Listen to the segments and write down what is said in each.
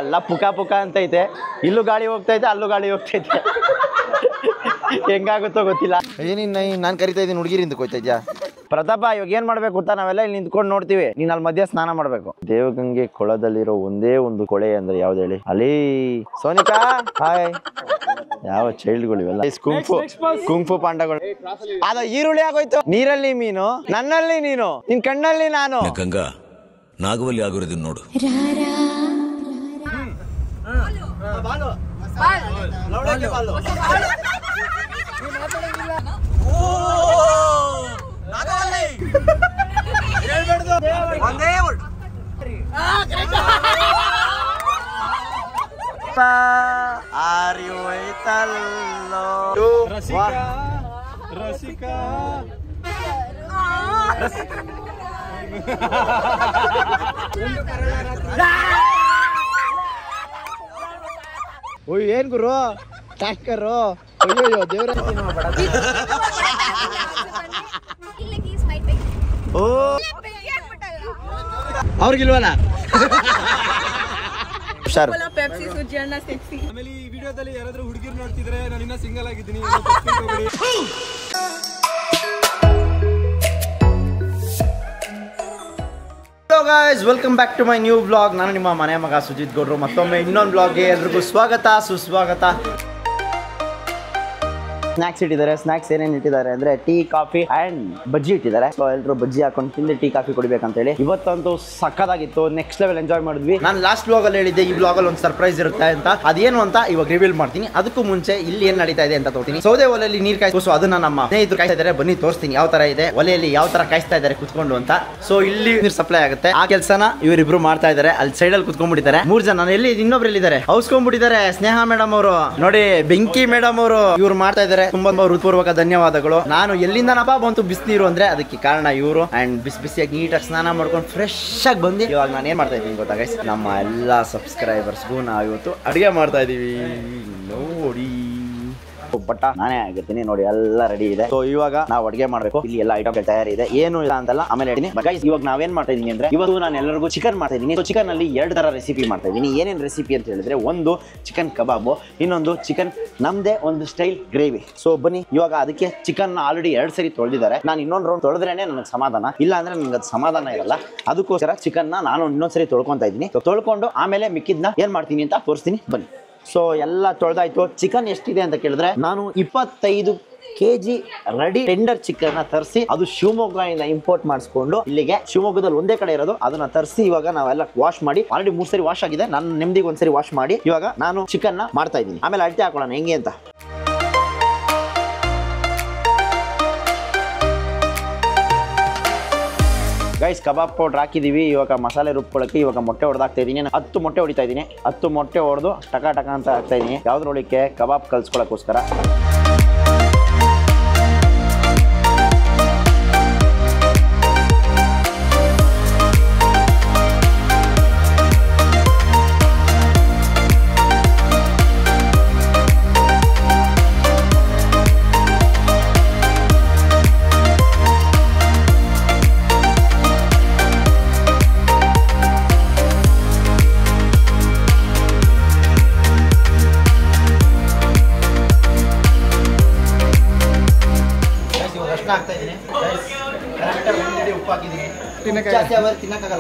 ಎಲ್ಲ ಪುಕ ಪುಕ ಅಂತೈತೆ. ಇಲ್ಲೂ ಗಾಳಿ ಹೋಗ್ತೈತೆ, ಅಲ್ಲೂ ಗಾಳಿ ಹೋಗ್ತೈತೆ. ಹೆಂಗಾಗುತ್ತೋ ಗೊತ್ತಿಲ್ಲ. ಏನಿನ್ನ ನಾನು ಕರಿತಾ ಇದ್ದೀನಿ ಹುಡುಗಿರಿಂದ ಹೋಯ್ತಾ ಇದ್ಯಾ? ಪ್ರತಾಪ, ಇವಾಗ ಏನ್ ಮಾಡ್ಬೇಕು ಗೊತ್ತಾ? ನಾವೆಲ್ಲ ಇಲ್ಲಿ ನಿಂತ್ಕೊಂಡು ನೋಡ್ತೀವಿ, ನೀನ್ ಅಲ್ಲಿ ಮಧ್ಯ ಸ್ನಾನ ಮಾಡ್ಬೇಕು. ದೇವಗಂಗೆ ಕೊಳದಲ್ಲಿರೋ ಒಂದೇ ಒಂದು ಕೊಳೆ ಅಂದ್ರೆ ಯಾವ್ದು ಹೇಳಿ? ಅಲ್ಲಿ ಸೋನಿಕಾ, ಹಾಯ್. ಯಾವ ಚೈಲ್ಡ್ಗಳು ಇವೆಲ್ಲ? ಕುಂಫು ಪಾಂಡಗಳು. ಅದ ಈರುಳ್ಳಿ ಆಗೋಯ್ತು. ನೀರಲ್ಲಿ ಮೀನು, ನನ್ನಲ್ಲಿ ನೀನು, ನಿನ್ ಕಣ್ಣಲ್ಲಿ ನಾನು. ಗಂಗಾ ನಾಗವಲ್ಲಿ ಆಗಿರೋದನ್ನ ನೋಡು. ಓಯ್ ಏನ್ ಗುರು ಟ್ಯಾಂಕರು? ಅಯ್ಯೋ ದೇವ್ರ. ಅವ್ರಿಗಿಲ್ವಲ್ಲ ಸರ್? ಆಮೇಲೆ ಈ ವಿಡಿಯೋದಲ್ಲಿ ಯಾರಾದ್ರೂ ಹುಡುಗಿರು ನೋಡ್ತಿದ್ರೆ ನಾನು ಇನ್ನ ಸಿಂಗಲ್ ಆಗಿದ್ದೀನಿ. Hello guys, welcome back to my new vlog. ನಾನು ನಿಮ್ಮ ಮನೆ ಮಗ ಸುಜಿತ್ ಗೌಡ್ರು. ಮತ್ತೊಮ್ಮೆ ಇನ್ನೊಂದು ವ್ಲಾಗ್ಗೆ ಎಲ್ರಿಗೂ ಸ್ವಾಗತ ಸುಸ್ವಾಗತ. ಸ್ನಾಕ್ಸ್ ಇಟ್ಟಿದ್ದಾರೆ. ಸ್ನಾಕ್ಸ್ ಏನೇನು ಇಟ್ಟಿದ್ದಾರೆ ಅಂದ್ರೆ ಟೀ, ಕಾಫಿ ಅಂಡ್ ಬಜ್ಜಿ ಇಟ್ಟಿದ್ದಾರೆ. ಸೊ ಎಲ್ಲರೂ ಬಜ್ಜಿ ಹಾಕೊಂಡು ತಿಂದು ಟೀ ಕಾಫಿ ಕುಡಿಬೇಕಂತ ಹೇಳಿ ಇವತ್ತಂತೂ ಸಕ್ಕದಾಗಿತ್ತು. ನೆಕ್ಸ್ಟ್ ಲೆವೆಲ್ ಎಂಜಾಯ್ ಮಾಡಿದ್ವಿ. ನಾನು ಲಾಸ್ಟ್ ವ್ಲಾಗ್ ಅಲ್ಲಿ ಹೇಳಿದ್ದೆ ಈ ವ್ಲಾಗ್ ಅಲ್ಲಿ ಒಂದು ಸರ್ಪ್ರೈಸ್ ಇರುತ್ತೆ ಅಂತ. ಅದೇನು ಅಂತ ಇವಾಗ ರಿವೀಲ್ ಮಾಡ್ತೀನಿ. ಅದಕ್ಕೂ ಮುಂಚೆ ಇಲ್ಲಿ ಏನ್ ನಡೀತಾ ಇದೆ ಅಂತ ತೋರ್ತೀನಿ. ಸೌದೆ ಒಲೆಯಲ್ಲಿ ನೀರು ಕಾಯಿಸೋ ಅದನ್ನ ನಮ್ಮ ಸ್ನೇಹಿತರು ಕಾಯ್ತಾ ಇದ್ದಾರೆ. ಬನ್ನಿ ತೋರಿಸ್ತೀನಿ ಯಾವ ತರ ಇದೆ, ಒಲೆಯಲ್ಲಿ ಯಾವ ತರ ಕಾಯಿಸ್ತಾ ಇದ್ದಾರೆ ಕುತ್ಕೊಂಡು ಅಂತ. ಸೊ ಇಲ್ಲಿ ನೀರು ಸಪ್ಲೈ ಆಗುತ್ತೆ. ಆ ಕೆಲಸನ ಇವರಿಬ್ರು ಮಾಡ್ತಾ ಇದ್ದಾರೆ. ಅಲ್ಲಿ ಸೈಡ್ ಅಲ್ಲಿ ಕುತ್ಕೊಂಡ್ಬಿಟ್ಟಿದ್ದಾರೆ 3 ಜನ. ಎಲ್ಲಿ ಇನ್ನೊಬ್ರು ಎಲ್ಲಿದ್ದಾರೆ? ಹೌಸ್ಕೊಂಡ್ಬಿಟ್ಟಿದ್ದಾರೆ. ಸ್ನೇಹ ಮೇಡಮ್ ಅವರು ನೋಡಿ, ಬೆಂಕಿ ಮೇಡಮ್ ಅವರು ಇವ್ರು ಮಾಡ್ತಾ ಇದ್ದಾರೆ. ತುಂಬಾ ಹೃತ್ಪೂರ್ವಕ ಧನ್ಯವಾದಗಳು. ನಾನು ಎಲ್ಲಿಂದನಪ್ಪ ಬಂತು ಬಿಸಿನೀರು ಅಂದ್ರೆ ಅದಕ್ಕೆ ಕಾರಣ ಇವರು. ಅಂಡ್ ಬಿಸಿ ಬಿಸಿಯಾಗಿ ನೀಟಾಗಿ ಸ್ನಾನ ಮಾಡ್ಕೊಂಡು ಫ್ರೆಶ್ ಆಗಿ ಬಂದು ಇವಾಗ ನಾನು ಏನ್ ಮಾಡ್ತಾ ಇದ್ದೀನಿ ಗೊತ್ತಾ ಗೈಸ್? ನಮ್ಮ ಎಲ್ಲಾ ಸಬ್ಸ್ಕ್ರೈಬರ್ಸ್ಗೂ ನಾವು ಇವತ್ತು ಅಡುಗೆ ಮಾಡ್ತಾ ಇದೀವಿ ನೋಡಿ. ಬಟ್ಟ ನಾನೇ ಆಗಿರ್ತೀನಿ ನೋಡಿ, ಎಲ್ಲ ರೆಡಿ ಇದೆ. ಸೊ ಇವಾಗ ನಾವು ಅಡುಗೆ ಮಾಡ್ಬೇಕು. ಇಲ್ಲಿ ಎಲ್ಲ ಐಟಮ್ ತಯಾರಿ ಇದೆ, ಏನು ಇಲ್ಲ ಅಂತಲ್ಲ, ಆಮೇಲೆ ಹೇಳ್ತೀನಿ. ಗೈಸ್ ಇವಾಗ ನಾವೇನ್ ಮಾಡ್ತಾ ಇದೀನಿ ಅಂದ್ರೆ ಇವತ್ತು ನಾನು ಎಲ್ಲರಿಗೂ ಚಿಕನ್ ಮಾಡ್ತಾ ಇದೀನಿ. ಚಿಕನ್ ಅಲ್ಲಿ 2 ತರ ರೆಸಿಪಿ ಮಾಡ್ತಾ ಇದೀನಿ. ಏನೇನು ರೆಸಿಪಿ ಅಂತ ಹೇಳಿದ್ರೆ, ಒಂದು ಚಿಕನ್ ಕಬಾಬು, ಇನ್ನೊಂದು ಚಿಕನ್ ನಮ್ದೇ ಒಂದು ಸ್ಟೈಲ್ ಗ್ರೇವಿ. ಸೊ ಬನ್ನಿ ಇವಾಗ ಅದಕ್ಕೆ ಚಿಕನ್ ಆಲ್ರೆಡಿ 2 ಸರಿ ತೊಳೆದಿದ್ದಾರೆ. ನಾನು ಇನ್ನೊಂದು ರೌಂಡ್ ತೊಳೆದ್ರೇನೆ ನನಗೆ ಸಮಾಧಾನ, ಇಲ್ಲ ಅಂದ್ರೆ ನನಗೆ ಅದು ಸಮಾಧಾನ ಇರಲ್ಲ. ಅದಕ್ಕೋಸ್ಕರ ಚಿಕನ್ ನಾನು ಇನ್ನೊಂದ್ಸರಿ ತೊಳ್ಕೊಂತಾ ಇದ್ದೀನಿ. ತೊಳ್ಕೊಂಡು ಆಮೇಲೆ ಮಿಕ್ಕಿದ್ನ ಏನ್ ಮಾಡ್ತೀನಿ ಅಂತ ತೋರಿಸ್ತೀನಿ ಬನ್ನಿ. ಸೊ ಎಲ್ಲ ತೊಳೆದಾಯ್ತು. ಚಿಕನ್ ಎಷ್ಟಿದೆ ಅಂತ ಕೇಳಿದ್ರೆ, ನಾನು 25 kg ರೆಡಿ ಟೆಂಡರ್ ಚಿಕನ್ ತರಿಸಿ, ಅದು ಶಿವಮೊಗ್ಗದಿಂದ ಇಂಪೋರ್ಟ್ ಮಾಡಿಸ್ಕೊಂಡು ಇಲ್ಲಿಗೆ ಶಿವಮೊಗ್ಗದಲ್ಲಿ ಒಂದೇ ಕಡೆ ಇರೋದು, ಅದನ್ನ ತರಿಸಿ ಇವಾಗ ನಾವೆಲ್ಲ ವಾಶ್ ಮಾಡಿ, ಆಲ್ರೆಡಿ 3 ಸರಿ ವಾಶ್ ಆಗಿದೆ. ನಾನು ನೆಮ್ಮದಿಗೆ ಒಂದ್ಸರಿ ವಾಶ್ ಮಾಡಿ ಇವಾಗ ನಾನು ಚಿಕನ್ ನ ಮಾಡ್ತಾ ಇದ್ದೀನಿ. ಆಮೇಲೆ ಅಳತೆ ಹಾಕೊಳ್ಳೋಣ ಹೆಂಗೆ ಅಂತ. ಗೈಸ್ ಕಬಾಬ್ ಪೌಡರ್ ಹಾಕಿದೀವಿ. ಇವಾಗ ಮಸಾಲೆ ರುಬ್ಕೊಳ್ಳೋಕೆ ಇವಾಗ ಮೊಟ್ಟೆ ಹೊಡೆದಾಕ್ತಾ ಇದ್ದೀನಿ. 10 ಮೊಟ್ಟೆ ಹೊಡಿತಾ ಇದ್ದೀನಿ. 10 ಮೊಟ್ಟೆ ಹೊಡೆದು ಟಕ ಟಕ ಅಂತ ಹಾಕ್ತಾ ಇದ್ದೀನಿ. ಯಾವ್ದ್ರೊಳಕ್ಕೆ? ಕಬಾಬ್ ಕಲ್ಸ್ಕೊಳ್ಳೋಕ್ಕೋಸ್ಕರ.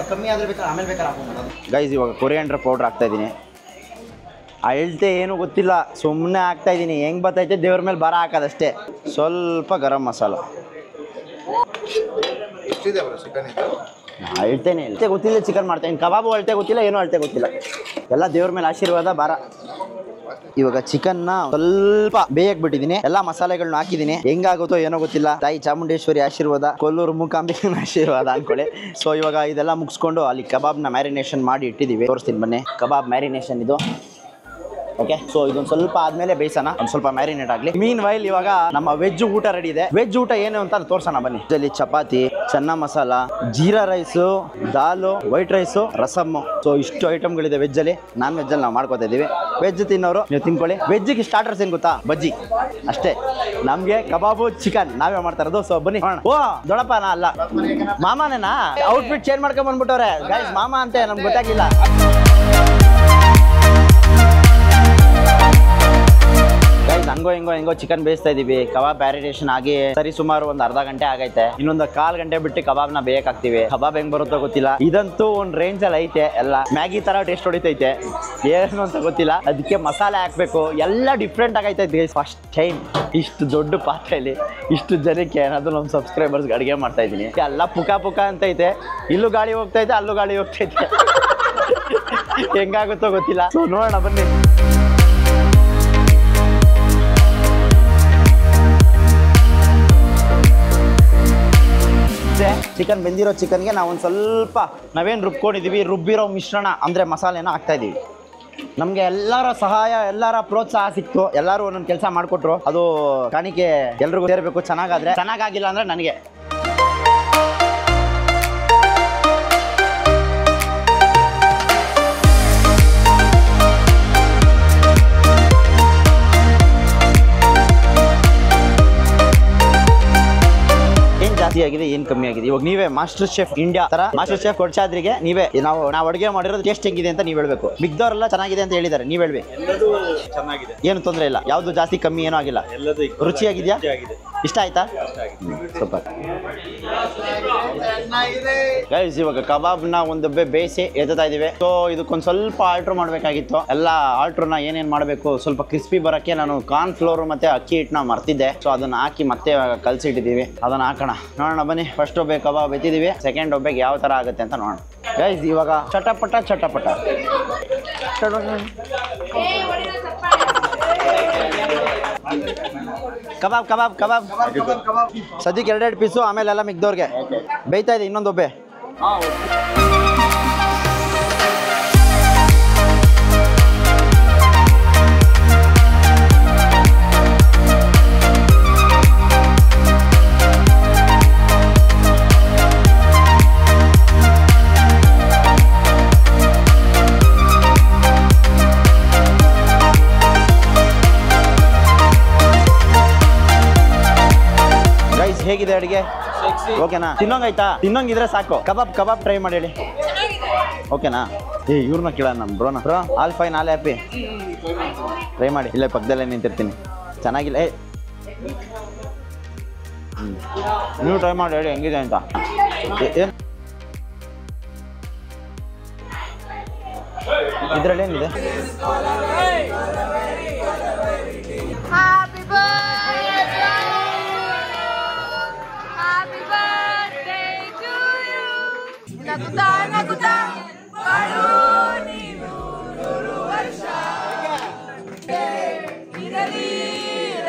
ಕಮ್ಮಿ ಆದ್ರೆ ಬೇಕಾದ್ರೆ ಆಮೇಲೆ ಬೇಕಾದ್ರೆ ಹಾಕೊಂಡ್ಬಿಡೋದು. ಗೈಸ್ ಇವಾಗ ಕೊರಿಯಾಂಡರ್ ಪೌಡರ್ ಹಾಕ್ತಾ ಇದ್ದೀನಿ. ಅಳತೆ ಏನು ಗೊತ್ತಿಲ್ಲ, ಸುಮ್ಮನೆ ಹಾಕ್ತಾ ಇದ್ದೀನಿ. ಹೆಂಗ್ ಬರ್ತೈತೆ ದೇವ್ರ ಮೇಲೆ ಬರ ಹಾಕೋದಷ್ಟೇ. ಸ್ವಲ್ಪ ಗರಂ ಮಸಾಲ. ಅಳತೆನೇ ಅಳತೆ ಗೊತ್ತಿಲ್ಲ. ಚಿಕನ್ ಮಾಡ್ತಾ ಇದ್ದೀನಿ. ಕಬಾಬು ಅಳತೆ ಗೊತ್ತಿಲ್ಲ, ಏನೂ ಅಳತೆ ಗೊತ್ತಿಲ್ಲ. ಎಲ್ಲ ದೇವ್ರ ಮೇಲೆ ಆಶೀರ್ವಾದ ಬಾರ. ಇವಾಗ ಚಿಕನ್ನ ಸ್ವಲ್ಪ ಬೇಯಕ್ ಬಿಟ್ಟಿದ್ದೀನಿ. ಎಲ್ಲಾ ಮಸಾಲೆಗಳನ್ನ ಹಾಕಿದ್ದೀನಿ. ಹೆಂಗಾಗುತ್ತೋ ಏನೋ ಗೊತ್ತಿಲ್ಲ. ತಾಯಿ ಚಾಮುಂಡೇಶ್ವರಿ ಆಶೀರ್ವಾದ, ಕೊಲ್ಲೂರು ಮೂಕಾಂಬಿಕನ ಆಶೀರ್ವಾದ ಅನ್ಕೊಳ್ಳಿ. ಸೊ ಇವಾಗ ಇದೆಲ್ಲ ಮುಗಿಸ್ಕೊಂಡು ಅಲ್ಲಿ ಕಬಾಬ್ನ ಮ್ಯಾರಿನೇಷನ್ ಮಾಡಿ ಇಟ್ಟಿದ್ದೀವಿ. ತೋರಿಸ್ತೀನಿ ಬನ್ನಿ. ಕಬಾಬ್ ಮ್ಯಾರಿನೇಷನ್ ಇದು. ಓಕೆ, ಸೊ ಇದೊಂದು ಸ್ವಲ್ಪ ಆದ್ಮೇಲೆ ಬೇಯಿಸೋಣ, ಒಂದು ಸ್ವಲ್ಪ ಮ್ಯಾರಿನೇಟ್ ಆಗಲಿ. ಮೀನ್ ವೈಲ್ ಇವಾಗ ನಮ್ಮ ವೆಜ್ ಊಟ ರೆಡಿ ಇದೆ. ವೆಜ್ ಊಟ ಏನು ಅಂತ ತೋರ್ಸೋಣ ಬನ್ನಿ. ಇದರಲ್ಲಿ ಚಪಾತಿ, ಚೆನ್ನ ಮಸಾಲ, ಜೀರಾ ರೈಸು, ದಾಲು, ವೈಟ್ ರೈಸು, ರಸಮ್ಮು. ಸೊ ಇಷ್ಟು ಐಟಮ್ಗಳಿದೆ ವೆಜ್ ಅಲ್ಲಿ. ನಾನ್ ವೆಜ್ ಅಲ್ಲಿ ನಾವು ಮಾಡ್ಕೋತಾ ಇದೀವಿ. ವೆಜ್ ತಿನ್ನೋರು ನೀವು ತಿನ್ಕೊಳ್ಳಿ. ವೆಜ್ಜಿಗೆ ಸ್ಟಾರ್ಟರ್ಸ್ ಏನ್ ಗೊತ್ತಾ? ಬಜ್ಜಿ ಅಷ್ಟೇ. ನಮ್ಗೆ ಕಬಾಬು ಚಿಕನ್ ನಾವೇ ಮಾಡ್ತಾ ಇರೋದು. ಸೊ ಬನ್ನಿ. ಓ ದೊಡ್ಡಪ್ಪ ನಾ ಅಲ್ಲ, ಮಾಮನೇನಾ? ಔಟ್ಫಿಟ್ ಚೇಂಜ್ ಮಾಡ್ಕೊಂಡ್ ಬಂದ್ಬಿಟ್ಟವ್ರೆ ಗೈಸ್. ಮಾಮ ಅಂತೆ ನಮ್ಗೆ ಗೊತ್ತಾಗಿಲ್ಲ. ಗೈಸ್ ಹೆಂಗೋ ಚಿಕನ್ ಬೇಯಿಸ್ತಾ ಇದೀವಿ. ಕಬಾಬ್ ಮ್ಯಾರಿನೇಷನ್ ಆಗಿ ಸರಿ ಸುಮಾರು ಒಂದು ಅರ್ಧ ಗಂಟೆ ಆಗೈತೆ. ಇನ್ನೊಂದು 1/4 ಗಂಟೆ ಬಿಟ್ಟು ಕಬಾಬ್ನ ಬೇಯಕಾಗ್ತಿವಿ. ಕಬಾಬ್ ಹೆಂಗ್ ಬರುತ್ತೋ ಗೊತ್ತಿಲ್ಲ. ಇದಂತೂ ಒಂದ್ ರೇಂಜ್ ಅಲ್ಲಿ ಐತೆ. ಎಲ್ಲ ಮ್ಯಾಗಿ ತರ ಟೇಸ್ಟ್ ಹೊಡಿತೈತೆ, ಏನು ಅಂತ ಗೊತ್ತಿಲ್ಲ. ಅದಕ್ಕೆ ಮಸಾಲೆ ಹಾಕ್ಬೇಕು, ಎಲ್ಲ ಡಿಫ್ರೆಂಟ್ ಆಗೈತೆ ಗೈಸ್. ಫಸ್ಟ್ ಟೈಮ್ ಇಷ್ಟು ದೊಡ್ಡ ಪಾತ್ರೆಯಲ್ಲಿ ಇಷ್ಟು ಜನಕ್ಕೆ ಏನಾದ್ರು ನಮ್ಮ ಸಬ್ಸ್ಕ್ರೈಬರ್ಸ್ ಅಡುಗೆ ಮಾಡ್ತಾ ಇದ್ದೀನಿ. ಎಲ್ಲ ಪುಕ ಅಂತೈತೆ. ಇಲ್ಲೂ ಗಾಳಿ ಹೋಗ್ತೈತೆ, ಅಲ್ಲೂ ಗಾಳಿ ಹೋಗ್ತೈತೆ. ಹೆಂಗಾಗುತ್ತೋ ಗೊತ್ತಿಲ್ಲ. ಸೊ ನೋಡೋಣ ಬನ್ನಿ. ಚಿಕನ್ ಬೆಂದಿರೋ ಚಿಕನ್ಗೆ ನಾವು ಒಂದು ಸ್ವಲ್ಪ ನಾವೇನು ರುಬ್ಕೊಂಡಿದ್ದೀವಿ, ರುಬ್ಬಿರೋ ಮಿಶ್ರಣ ಅಂದರೆ ಮಸಾಲೆನ ಹಾಕ್ತಾ ಇದ್ದೀವಿ. ನಮಗೆ ಎಲ್ಲರ ಸಹಾಯ, ಎಲ್ಲರ ಪ್ರೋತ್ಸಾಹ ಸಿಕ್ತು. ಎಲ್ಲರೂ ಒಂದೊಂದು ಕೆಲಸ ಮಾಡಿಕೊಟ್ರು. ಅದು ಕಾಣಿಕೆ ಎಲ್ರಿಗೂ ಸೇರಬೇಕು. ಚೆನ್ನಾಗಾದ್ರೆ, ಚೆನ್ನಾಗಾಗಿಲ್ಲ ಅಂದರೆ ನನಗೆ. ಜಾಸ್ತಿ ಆಗಿದೆ, ಏನ್ ಕಮ್ಮಿ ಆಗಿದೆ. ಇವಾಗ ನೀವೇ ಮಾಸ್ಟರ್ ಶೆಫ್ ಇಂಡಿಯಾ ತರ ಮಾಸ್ಟರ್ ಶೆಫ್ ಕೊಡ್ಸಾದ್ರಿಗೆ ನೀವೇ ನಾವು ಅಡುಗೆ ಮಾಡಿರೋದು ಟೇಸ್ಟ್ ಹೆಂಗಿದೆ ಅಂತ ನೀವ್ ಹೇಳ್ಬೇಕು. ಮಿಕ್ದವರೆಲ್ಲ ಚೆನ್ನಾಗಿದೆ ಅಂತ ಹೇಳಿದ್ದಾರೆ, ನೀವ್ ಹೇಳ್ಬೇಕು. ಏನು ತೊಂದರೆ ಇಲ್ಲ, ಯಾವ್ದು ಜಾಸ್ತಿ ಕಮ್ಮಿ ಏನೂ ಆಗಿಲ್ಲ. ರುಚಿಯಾಗಿದ್ಯಾ? ಇಷ್ಟ ಆಯ್ತಾ? Super guys. ಇವಾಗ ಕಬಾಬ್ನ ಒಂದು ಬೇಯಿಸಿ ಎತ್ತಾ ಇದೀವಿ. ಸೊ ಇದಕ್ಕೊಂದು ಸ್ವಲ್ಪ ಆಲ್ಟ್ರ್ ಮಾಡಬೇಕಾಗಿತ್ತು. ಎಲ್ಲ ಆಲ್ಟ್ರನ್ನ ಏನೇನು ಮಾಡಬೇಕು, ಸ್ವಲ್ಪ ಕ್ರಿಸ್ಪಿ ಬರೋಕ್ಕೆ ನಾನು ಕಾರ್ನ್ ಫ್ಲೋರ್ ಮತ್ತೆ ಅಕ್ಕಿ ಹಿಟ್ಟನ್ನ ಮರ್ತಿದ್ದೆ. ಸೊ ಅದನ್ನ ಹಾಕಿ ಮತ್ತೆ ಕಲ್ಸಿಟ್ಟಿದ್ದೀವಿ. ಅದನ್ನ ಹಾಕೋಣ, ನೋಡೋಣ ಬನ್ನಿ. ಫಸ್ಟ್ ಒಬ್ಬೆ ಕಬಾಬ್ ಎತ್ತಿದ್ದೀವಿ, ಸೆಕೆಂಡ್ ಒಬ್ಬೆಗೆ ಯಾವ ಥರ ಆಗುತ್ತೆ ಅಂತ ನೋಡೋಣ ಗೈಸ್. ಇವಾಗ ಚಟಪಟ ಕಬಾಬ್ ಸದ್ಯಕ್ಕೆ 2 ಪೀಸು, ಆಮೇಲೆ ಎಲ್ಲ ಮಿಕ್ದವ್ರಿಗೆ ಬೇಯ್ತಾ ಇದೆ. ಇನ್ನೊಂದೊಬ್ಬೆ ಹೇಗಿದೆ ಅಡಿಗೆ? ಓಕೆನಾ? ತಿನ್ನೋಂಗಾಯ್ತಾ? ತಿನ್ನೋಂಗಿದ್ರೆ ಸಾಕು. ಕಬಾಬ್ ಟ್ರೈ ಮಾಡಿ ಹೇಳಿ. ಓಕೆನಾ? ಇವ್ರನ್ನ ಕೇಳೋಣ ನಮ್ಮ ಬ್ರೋನ. Bro all fine, all happy. Try ಮಾಡಿ. ಇಲ್ಲೇ ಪಕ್ಕದಲ್ಲೇ ನಿಂತಿರ್ತೀನಿ. ಚೆನ್ನಾಗಿಲ್ಲ. ನೀವು ಟ್ರೈ ಮಾಡಿ ಹೇಳಿ ಹೆಂಗಿದೆ ಅಂತ. ಇದರಲ್ಲಿ ಏನಿದೆ?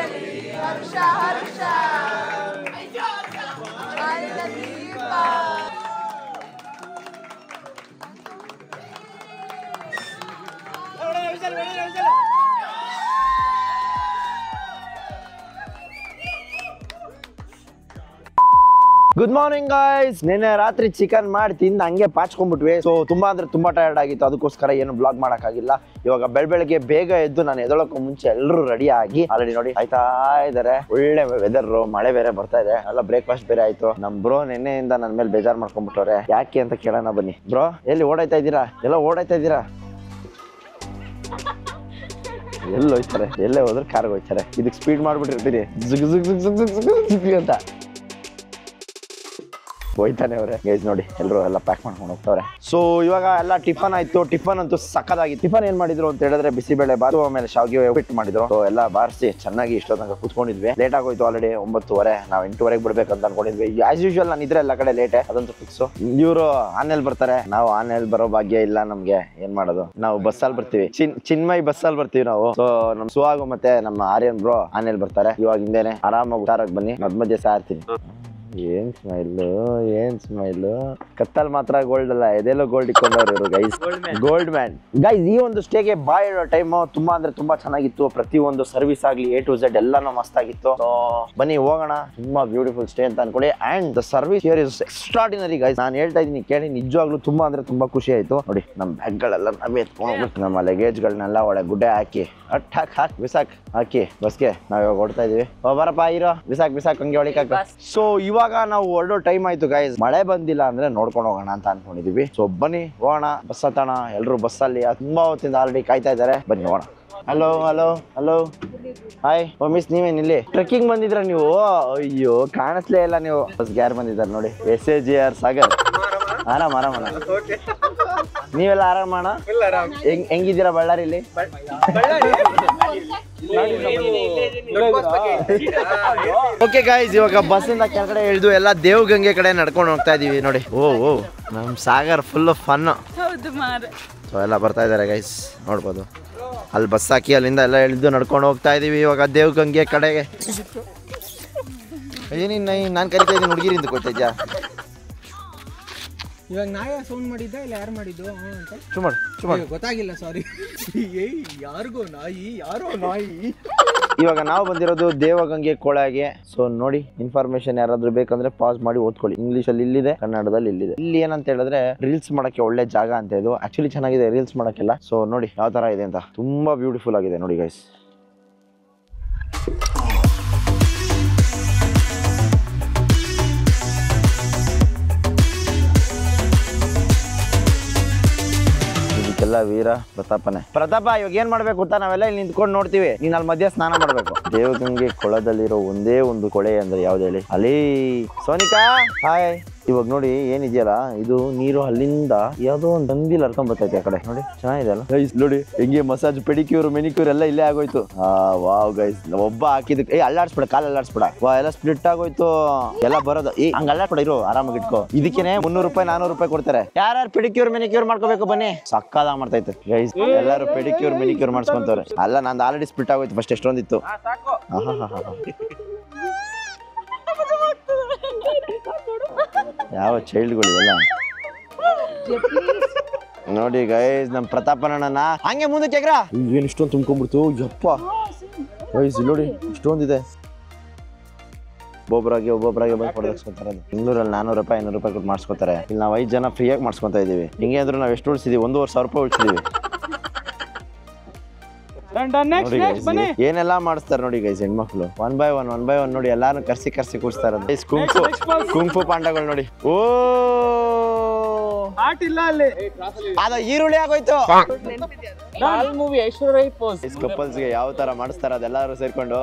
Good morning guys. ನಿನ್ನೆ ರಾತ್ರಿ ಚಿಕನ್ ಮಾಡಿ ತಿಂದು ಹಂಗೆ ಪಾಚ್ಕೊಂಡ್ಬಿಟ್ವಿ. ಸೊ ತುಂಬಾ ಅಂದ್ರೆ ತುಂಬಾ ಟಯರ್ಡ್ ಆಗಿತ್ತು. ಅದಕ್ಕೋಸ್ಕರ ಏನು ಬ್ಲಾಗ್ ಮಾಡೋಕ್ಕಾಗಿಲ್ಲ. ಇವಾಗ ಬೆಳಗ್ಗೆ ಬೇಗ ಎದ್ದು ನಾನು ಎದಳಕ್ಕೂ ಮುಂಚೆ ಎಲ್ಲರೂ ರೆಡಿ ಆಗಿ ಆಲ್ರೆಡಿ ನೋಡಿ ಆಯ್ತಾ ಇದಾರೆ. ಒಳ್ಳೆ ವೆದರ್, ಮಳೆ ಬೇರೆ ಬರ್ತಾ ಇದೆ. ಎಲ್ಲ ಬ್ರೇಕ್ಫಾಸ್ಟ್ ಬೇರೆ ಆಯ್ತು. ನಮ್ ಬ್ರೋ ನಿನ್ನೆಯಿಂದ ನನ್ನ ಮೇಲೆ ಬೇಜಾರ್ ಮಾಡ್ಕೊಂಡ್ಬಿಟ್ಟವ್ರೆ. ಯಾಕೆ ಅಂತ ಕೇಳೋಣ ಬನ್ನಿ. ಬ್ರೋ ಎಲ್ಲಿ ಓಡಾಯ್ತಾ ಇದ್ದೀರಾ? ಎಲ್ಲಿ ಹೋಯ್ತಾರೆ? ಎಲ್ಲೇ ಹೋದ್ರೆ ಕಾರ್ಗೆ ಹೋಯ್ತಾರೆ. ಇದಕ್ಕೆ ಸ್ಪೀಡ್ ಮಾಡ್ಬಿಟ್ಟಿರ್ತೀರಿ ಝುಗ್ ಅಂತ ಹೋಯ್ತಾನೆ ಅವ್ರೆ. ಗೈಸ್ ನೋಡಿ ಎಲ್ಲರೂ ಎಲ್ಲ ಪ್ಯಾಕ್ ಮಾಡ್ಕೊಂಡು ಹೋಗ್ತವ್ರೆ. ಸೊ ಇವಾಗ ಎಲ್ಲ ಟಿಫನ್ ಆಯ್ತು. ಟಿಫನ್ ಅಂತೂ ಸಕ್ಕದಾಗಿ. ಟಿಫನ್ ಏನ್ ಮಾಡಿದ್ರು ಅಂತ ಹೇಳಿದ್ರೆ ಬಿಸಿಬೇಳೆ ಬಾತು, ಆಮೇಲೆ ಶಾವಿಗೆ ಉಪ್ಪಿಟ್ಟು ಮಾಡಿದ್ರು. ಸೊ ಎಲ್ಲ ಬಾರಿಸಿ ಚೆನ್ನಾಗಿ ಇಷ್ಟೊತ್ತನಕ ಕೂತ್ಕೊಂಡಿದ್ವಿ. ಲೇಟ್ ಆಗೋಯ್ತು. ಆಲ್ರೆಡಿ 9:30. ನಾವು 8:30 ಬಿಡ್ಬೇಕಂತ ಅನ್ಕೊಂಡಿದ್ವಿ. ಆಸ್ ಯೂಶುವಲ್ ನಾನು ಇದ್ರೆ ಎಲ್ಲ ಕಡೆ ಲೇಟೆ, ಅದಂತೂ ಫಿಕ್ಸ್. ಇವರು ಆನೇಲಿ ಬರ್ತಾರೆ, ನಾವು ಆನೇಲಿ ಬರೋ ಭಾಗ್ಯ ಇಲ್ಲ ನಮ್ಗೆ. ಏನ್ ಮಾಡೋದು, ನಾವು ಬಸ್ಸಲ್ಲಿ ಬರ್ತೀವಿ. ಚಿನ್ಮಯ್ ಬಸ್ಸಲ್ಲಿ ಬರ್ತೀವಿ ನಾವು. ಸೊ ನಮ್ ಸುಹಾಗು ಮತ್ತೆ ನಮ್ಮ ಆರ್ಯನ್ ಬ್ರೋ ಆನೇಲಿ ಬರ್ತಾರೆ. ಇವಾಗ ಹಿಂದೇನೆ ಆರಾಮಾಗಿ ಉತ್ತಾರಕ್ಕೆ ಬನ್ನಿ. ಮಧ್ಯ ಸಾರ್ತೀನಿ. ಏನ್ ಸ್ಮೈಲು ಕತ್ತಲ್ ಮಾತ್ರ ಗೋಲ್ಡ್ ಅಲ್ಲ, ಎದೆಲ್ಲೋ ಗೋಲ್ಡ್ ಇಟ್ಕೊಂಡವ್ರು ಇವರು ಗೈಸ್. Gold man guys. ಈ ಒಂದು ಸ್ಟೇಗೆ ಬಾಯ್ ಇಡೋ ಟೈಮ್ ತುಂಬಾ ಅಂದ್ರೆ ತುಂಬಾ ಚೆನ್ನಾಗಿತ್ತು. ಪ್ರತಿಯೊಂದು ಸರ್ವಿಸ್ ಆಗ್ಲಿ A to Z ಎಲ್ಲಾನು ಮಸ್ತ್ ಆಗಿತ್ತು. ಬನ್ನಿ ಹೋಗೋಣ. ತುಂಬಾ ಬ್ಯೂಟಿಫುಲ್ ಸ್ಟೇ ಅಂತ ಅನ್ಕೊಳ್ಳಿ. And the service here is extraordinary guys. ನಾನು ಹೇಳ್ತಾ ಇದೀನಿ ಕೇಳಿ, ನಿಜವಾಗ್ಲೂ ತುಂಬಾ ಅಂದ್ರೆ ತುಂಬಾ ಖುಷಿ ಆಯ್ತು. ನೋಡಿ ನಮ್ಮ ಬ್ಯಾಗ್ ಗಳೆಲ್ಲ ನಾವೇ ಎತ್ಕೊಂಡು ನಮ್ಮ ಲಗೇಜ್ ಗಳನ್ನೆಲ್ಲ ಒಳಗೆ ಗುಡ್ಡೆ ಹಾಕಿ ಹಾಕಿ ಬಿಸಾಕ್ ಹಾಕಿ ಬಸ್ಗೆ ನಾವ್ ಇವಾಗ ಓಡ್ತಾ ಇದೀವಿ. ಬರಪ್ಪ ಇರೋ ಬಿಸಾಕ್ ಹಂಗೆ ಹೊಳಿಕಾಕ. ಸೊ ಇವಾಗ ಇವಾಗ ನಾವು ಹೊರಡೋ ಟೈಮ್ ಆಯ್ತು ಗೈಸ್. ಮಳೆ ಬಂದಿಲ್ಲ ಅಂದ್ರೆ ನೋಡ್ಕೊಂಡು ಹೋಗೋಣ ಅಂತ ಅನ್ಕೊಂಡಿದೀವಿ. ಸೊ ಬನ್ನಿ ಹೋಗೋಣ. ಬಸ್ ಹತ್ತೋಣ. ಎಲ್ರು ಬಸ್ಸಲ್ಲಿ ತುಂಬಾ ಹೊತ್ತಿಂದ ಆಲ್ರೆಡಿ ಕಾಯ್ತಾ ಇದ್ದಾರೆ. ಬನ್ನಿ ಹೋಗೋಣ. Hello hello hello hi. Oh miss, ನೀವೇನ್ ಇಲ್ಲಿ ಟ್ರೆಕ್ಕಿಂಗ್ ಬಂದಿದ್ರ ನೀವು? ಅಯ್ಯೋ ಕಾಣಿಸ್ಲೇ ಇಲ್ಲ ನೀವು. ಬಸ್ ಯಾರು ಬಂದಿದ್ದಾರೆ ನೋಡಿ, SAGR ಸಾಗರ್. ಆರಾಮ್ ಆರಾಮ. ನೀವೆಲ್ಲ ಆರಾಮಣ್ಣ? ಹೆಂಗಿದ್ದೀರಾ ಬಳ್ಳಾರಿಲಿ? ಓಕೆ ಗೈಸ್, ಇವಾಗ ಬಸ್ಸಿಂದ ಕೆಳಗಡೆ ಇಳಿದು ಎಲ್ಲ ದೇವಗಂಗೆ ಕಡೆ ನಡ್ಕೊಂಡು ಹೋಗ್ತಾ ಇದೀವಿ ನೋಡಿ. ಓ ನಮ್ ಸಾಗರ್ ಫುಲ್ ಫನ್. ಸೊ ಎಲ್ಲ ಬರ್ತಾ ಇದಾರೆ ಗೈಸ್, ನೋಡ್ಬೋದು. ಅಲ್ಲಿ ಬಸ್ ಹಾಕಿ ಅಲ್ಲಿಂದ ಎಲ್ಲ ಇಳಿದು ನಡ್ಕೊಂಡು ಹೋಗ್ತಾ ಇದೀವಿ ಇವಾಗ ದೇವಗಂಗೆ ಕಡೆಗೆ. ಏನಿನ್ನ ನಾನು ಕರಿತಾ ಇದ್ದೀನಿ ಹುಡುಗಿರಿಂದ ಗೊತ್ತಿದ್ಯಾ? ಇವಾಗ ನಾಯ ಸೌಂಡ್ ಮಾಡಿದ್ದ ಇಲ್ಲ ಯಾರು ಮಾಡಿದ್ದು ಅಂತ ಸುಮಾರು ಗೊತ್ತಾಗಿಲ್ಲ, ಸಾರಿ. ಯಾರಿಗೋ ನಾಯಿ, ಯಾರೋ ನಾಯಿ. ಇವಾಗ ನಾವು ಬಂದಿರೋದು ದೇವಗಂಗೆ ಕೊಳಗೆ. ಸೊ ನೋಡಿ, ಇನ್ಫಾರ್ಮೇಶನ್ ಯಾರಾದ್ರೂ ಬೇಕಂದ್ರೆ ಪಾಸ್ ಮಾಡಿ ಓದ್ಕೊಳ್ಳಿ. ಇಂಗ್ಲಿಷ್ ಅಲ್ಲಿ ಇಲ್ಲಿದೆ, ಕನ್ನಡದಲ್ಲಿ ಇಲ್ಲಿದೆ. ಇಲ್ಲಿ ಏನಂತ ಹೇಳಿದ್ರೆ ರೀಲ್ಸ್ ಮಾಡಕ್ಕೆ ಒಳ್ಳೆ ಜಾಗ ಅಂತ. ಇದು ಆಕ್ಚುಲಿ ಚೆನ್ನಾಗಿದೆ ರೀಲ್ಸ್ ಮಾಡಕ್ಕೆಲ್ಲ. ಸೊ ನೋಡಿ ಯಾವ ತರ ಇದೆ ಅಂತ, ತುಂಬಾ ಬ್ಯೂಟಿಫುಲ್ ಆಗಿದೆ ನೋಡಿ ಗೈಸ್. ಎಲ್ಲ ವೀರ ಪ್ರತಾಪನೇ. ಪ್ರತಾಪ, ಇವಾಗ ಏನ್ ಮಾಡ್ಬೇಕು ಗೊತ್ತಾ? ನಾವೆಲ್ಲ ಇಲ್ಲಿ ನಿಂತ್ಕೊಂಡು ನೋಡ್ತೀವಿ, ನೀನ್ ಅಲ್ಲಿ ಮಧ್ಯ ಸ್ನಾನ ಮಾಡ್ಬೇಕು. ದೇವಗಂಗೆ ಕೊಳದಲ್ಲಿರೋ ಒಂದೇ ಒಂದು ಕೊಳೆ ಅಂದ್ರೆ ಯಾವ್ದು ಹೇಳಿ? ಅಲ್ಲಿ ಸೋನಿಕಾ ಹಾಯ್. ಇವಾಗ ನೋಡಿ ಏನಿದೆಯಲ್ಲ, ಇದು ನೀರು ಅಲ್ಲಿಂದ ಯಾವ್ದೋ ಒಂದು ನಂದಿಲ್ ಹರ್ಕೊಂಡ್ ಬರ್ತೈತೆ ಆ ಕಡೆ ನೋಡಿ. ಚೆನ್ನಾಗಿದೆ ಅಲ್ಲ ಗೈಸ್? ನೋಡಿ ಹೆಂಗೆ ಮಸಾಜ್, ಪೆಡಿಕ್ಯೂರ್, ಮೆನಿಕ್ಯೂರ್ ಎಲ್ಲ ಇಲ್ಲೇ ಆಗೋಯ್ತು. ವಾವ್ ಗೈಸ್, ಒಬ್ಬ ಹಾಕಿದಕ್ಕೆ ಅಲ್ಲಾಡ್ಸ್ಬಿಡ, ಕಾಲ್ ಅಲ್ಲಾಡ್ಸ್ಬಿಡ. ವಾ ಎಲ್ಲ ಸ್ಪ್ಲಿಟ್ ಆಗೋಯ್ತು ಎಲ್ಲ ಬರೋದು. ಹಂಗ ಅಲ್ಲಾಡ್ಬಿಡ, ಇರು ಆರಾಮಾಗಿ ಇಟ್ಕೋ. ಇದಕ್ಕೇನೆ 300 ರೂಪಾಯಿ 400 ರೂಪಾಯಿ ಕೊಡ್ತಾರೆ. ಯಾರು ಪೆಡಿಕ್ಯೂರ್ ಮೆನಿಕ್ಯೂರ್ ಮಾಡ್ಕೋಬೇಕು ಬನ್ನಿ. ಸಕ್ಕದಾಗ ಮಾಡ್ತೈತೆ ಗೈಸ್. ಎಲ್ಲರೂ ಪೆಡಿಕ್ಯೂರ್ ಮೆನಿಕ್ಯೂರ್ ಮಾಡ್ಸ್ಕೊಂತವ್ರೆ. ಅಲ್ಲ ನಂದು ಆಲ್ರೆಡಿ ಸ್ಪ್ಲಿಟ್ ಆಗೋಯ್ತು, ಫಸ್ಟ್ ಎಷ್ಟೊಂದಿತ್ತು. ಯಾವ ಚೈಲ್ಡ್ಗಳು ಇವೆಲ್ಲ ನೋಡಿ ಗೈಸ್. ನಮ್ ಪ್ರತಾಪನಣ್ಣ ಹಂಗೆ ಮುಂದಕ್ಕೆ ಏನ್ ಇಷ್ಟೊಂದು ತುಂಬ್ಕೊಂಡ್ಬಿಡ್ತು ಯಪ್ಪ ಗೈಸ್. ನೋಡಿ ಇಷ್ಟೊಂದಿದೆ. ಒಬ್ಬೊಬ್ಬರಾಗಿ ಬೈಕ್ ಹೊಡೆದಾಕ್ಸ್ಕೊತಾರೆ. ಬೆಂಗಳೂರಲ್ಲಿ 400 ರೂಪಾಯಿ 500 ರೂಪಾಯಿ ಕೊಟ್ಟು ಮಾಡಿಸ್ಕೊತಾರೆ. ಇಲ್ಲಿ ನಾವು 5 ಜನ ಫ್ರೀಯಾಗಿ ಮಾಡಿಸ್ಕೊತಾ ಇದೀವಿ. ಹಿಂಗೆ ಅಂದ್ರೂ ನಾವು ಎಷ್ಟು ಉಳಿಸಿದೀವಿ? 1,500 ರೂಪಾಯಿ ಉಳಿಸಿದೀವಿ. ಏನೆಲ್ಲಾ ಮಾಡಿಸ್ತಾರೆ ನೋಡಿ ಗೈಸ್ ಹೆಣ್ಮಕ್ಳು. ಒನ್ ಬೈ ಒನ್ ನೋಡಿ ಎಲ್ಲಾರು ಕರ್ಸಿ ಕೂರಿಸ್ತಾ ಇರೋದು. ಕುಂಫು ಪಾಂಡಗಳು ನೋಡಿ. ಓ ಇಲ್ಲ ಅಲ್ಲಿ ಅದ ಈರುಳ್ಳಿ ಆಗೋಯ್ತು. ಕಪಲ್ಸ್ ಗೆ ಯಾವ ತರ ಮಾಡಿಸ್ತಾರ ಅದೆಲ್ಲರೂ ಸೇರ್ಕೊಂಡು.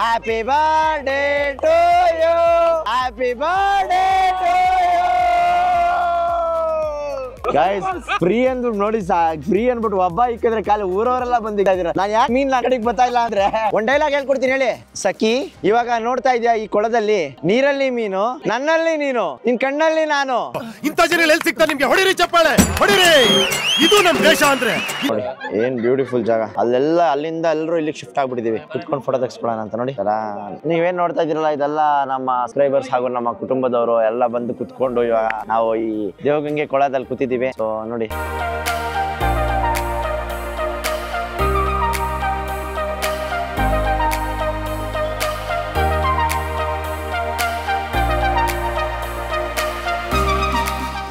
Happy birthday to you, happy birthday to you guys. Free ಅಂದ್ ನೋಡಿ, ಫ್ರೀ ಅನ್ಬಿಟ್ಟು ಒಬ್ಬ ಇಕ್ಕಿದ್ರೆ ಕಾಲಿ ಊರವರೆಲ್ಲ ಬಂದಿದ್ದೀರಾ. ನಾನು ಯಾಕೆ ಮೀನ್ ಕಡೆಗೆ ಬರ್ತಾ ಇಲ್ಲ ಅಂದ್ರೆ ಒಂದ್ ಡೈಲಾಗ್ ಹೇಳ್ಕೊಡ್ತೀನಿ ಹೇಳಿ. ಸಖಿ, ಇವಾಗ ನೋಡ್ತಾ ಇದ್ಯಾ ಈ ಕೊಳದಲ್ಲಿ ನೀರಲ್ಲಿ ಮೀನು, ನನ್ನಲ್ಲಿ ನೀನು, ನಿನ್ ಕಣ್ಣಲ್ಲಿ ನಾನು. ಇಂಥ ಜನ ಎಲ್ಲಿ ಸಿಗ್ತಾ ನಿಮ್ಗೆ? ಹೊಡಿರಿ ಚಪ್ಪಾಳೆ, ಹೊಡಿರಿ. ಇದು ನಮ್ ದೇಶ ಅಂದ್ರೆ. ನೋಡಿ ಏನ್ ಬ್ಯೂಟಿಫುಲ್ ಜಾಗ. ಅಲ್ಲೆಲ್ಲ ಅಲ್ಲಿಂದ ಎಲ್ಲರೂ ಇಲ್ಲಿಗೆ ಶಿಫ್ಟ್ ಆಗ್ಬಿಟ್ಟಿದೀವಿ, ಕುತ್ಕೊಂಡು ಫೋಟೋ ತೆಗಿಸ್ಕೊಳ್ಳೋಣ ಅಂತ. ನೋಡಿ ನೀವೇನ್ ನೋಡ್ತಾ ಇದ್ದೀರಲ್ಲ, ಇದೆಲ್ಲ ನಮ್ಮ ಸಬ್ಸ್ಕ್ರೈಬರ್ಸ್ ಹಾಗೂ ನಮ್ಮ ಕುಟುಂಬದವರು ಎಲ್ಲ ಬಂದು ಕುತ್ಕೊಂಡು ಇವಾಗ ನಾವು ಈ ದೇವಗಂಗೆ ಕೊಳದಲ್ಲಿ ಕೂತಿದ್ದೀವಿ. ಸೊ ನೋಡಿ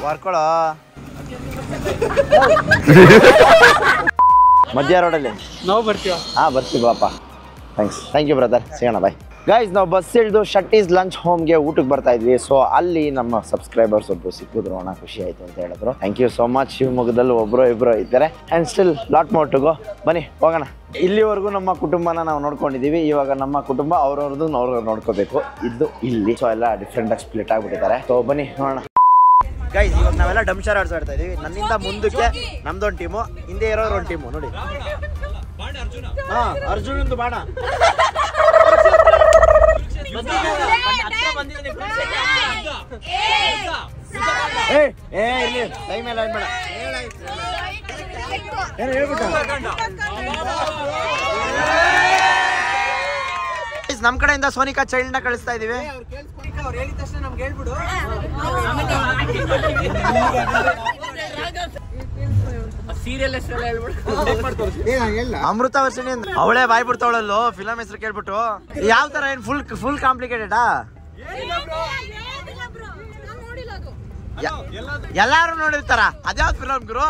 ವರ್ಕೊಳ ಮಧ್ಯ ರೋಡಲ್ಲಿ ನಾವು ಬರ್ತೀವ. ಬರ್ತೀವಿ ಬಾಪ. ಥ್ಯಾಂಕ್ ಯು ಬ್ರದರ್, ಸಿಗೋಣ ಬಾಯ್. ಗೈಸ್, ನಾವು ಬಸ್ ಇಳಿದು ಶಟ್ಟೀಸ್ ಲಂಚ್ ಹೋಮ್ಗೆ ಊಟಕ್ಕೆ ಬರ್ತಾ ಇದ್ವಿ. ಸೊ ಅಲ್ಲಿ ನಮ್ಮ ಸಬ್ಸ್ಕ್ರೈಬರ್ಸ್ ಒಬ್ರು ಸಿಕ್ಕಿದ್ರು, ಅಣ್ಣ ಖುಷಿ ಆಯ್ತು ಅಂತ ಹೇಳಿದ್ರು. Thank you so much. ಶಿವಮೊಗ್ಗದಲ್ಲಿ ಒಬ್ರು ಇಬ್ರು ಇದ್ದಾರೆ and still lot more to go. ಬನ್ನಿ ಹೋಗೋಣ. ಇಲ್ಲಿವರೆಗೂ ನಮ್ಮ ಕುಟುಂಬನ ನಾವು ನೋಡ್ಕೊಂಡಿದೀವಿ. ಇವಾಗ ನಮ್ಮ ಕುಟುಂಬ ಅವ್ರವ್ರದ್ದು ಅವ್ರು ನೋಡ್ಕೋಬೇಕು. ಇದು ಇಲ್ಲಿ ಸೊ ಎಲ್ಲ ಡಿಫ್ರೆಂಟ್ ಆಗಿ ಸ್ಪ್ಲಿಟ್ ಆಗ್ಬಿಟ್ಟಿದ್ದಾರೆ. ಸೊ ಬನ್ನಿ ನೋಡೋಣ. ಗೈಸ್, ಇವಾಗ ನಾವೆಲ್ಲ ಡಂಶಾರ್ ಆಡ್ತಾ ಇದೀವಿ. ನನ್ನಿಂದ ಮುಂದಕ್ಕೆ ನಮ್ದೊಂದು ಟೀಮು, ಹಿಂದೆ ಇರೋರು ಒಂದು ಟೀಮು. ನೋಡಿ ಅರ್ಜುನಂದು ಬಾಣ. ಟೈಮ್ ಎಲ್ಲ ಬೇಡ, ಏನು ಹೇಳ್ಬಿಟ್ಟು ನಮ್ ಕಡೆಯಿಂದ ಸೋನಿಕಾ ಚೈಲ್ಡ್ ನ ಕಳಿಸ್ತಾ ಇದೀವಿ. ಹೇಳಿದ ತಕ್ಷಣ ನಮ್ಗೆ ಹೇಳ್ಬಿಡು. ಅಮೃತ ವರ್ಷಿಣಿ ಅವಳೇ ಬಾಯ್ ಬಿಡ್ತಾವಳಲ್ಲೋ ಫಿಲಂ ಹೆಸರು ಕೇಳ್ಬಿಟ್ಟು. ಯಾವ ತರ ಏನ್ ಫುಲ್ ಕಾಂಪ್ಲಿಕೇಟೆಡಾ? ಎಲ್ಲಾರು ನೋಡಿರ್ತಾರ. ಅದ್ಯಾವ್ದು ಫಿಲಂ ಗುರು?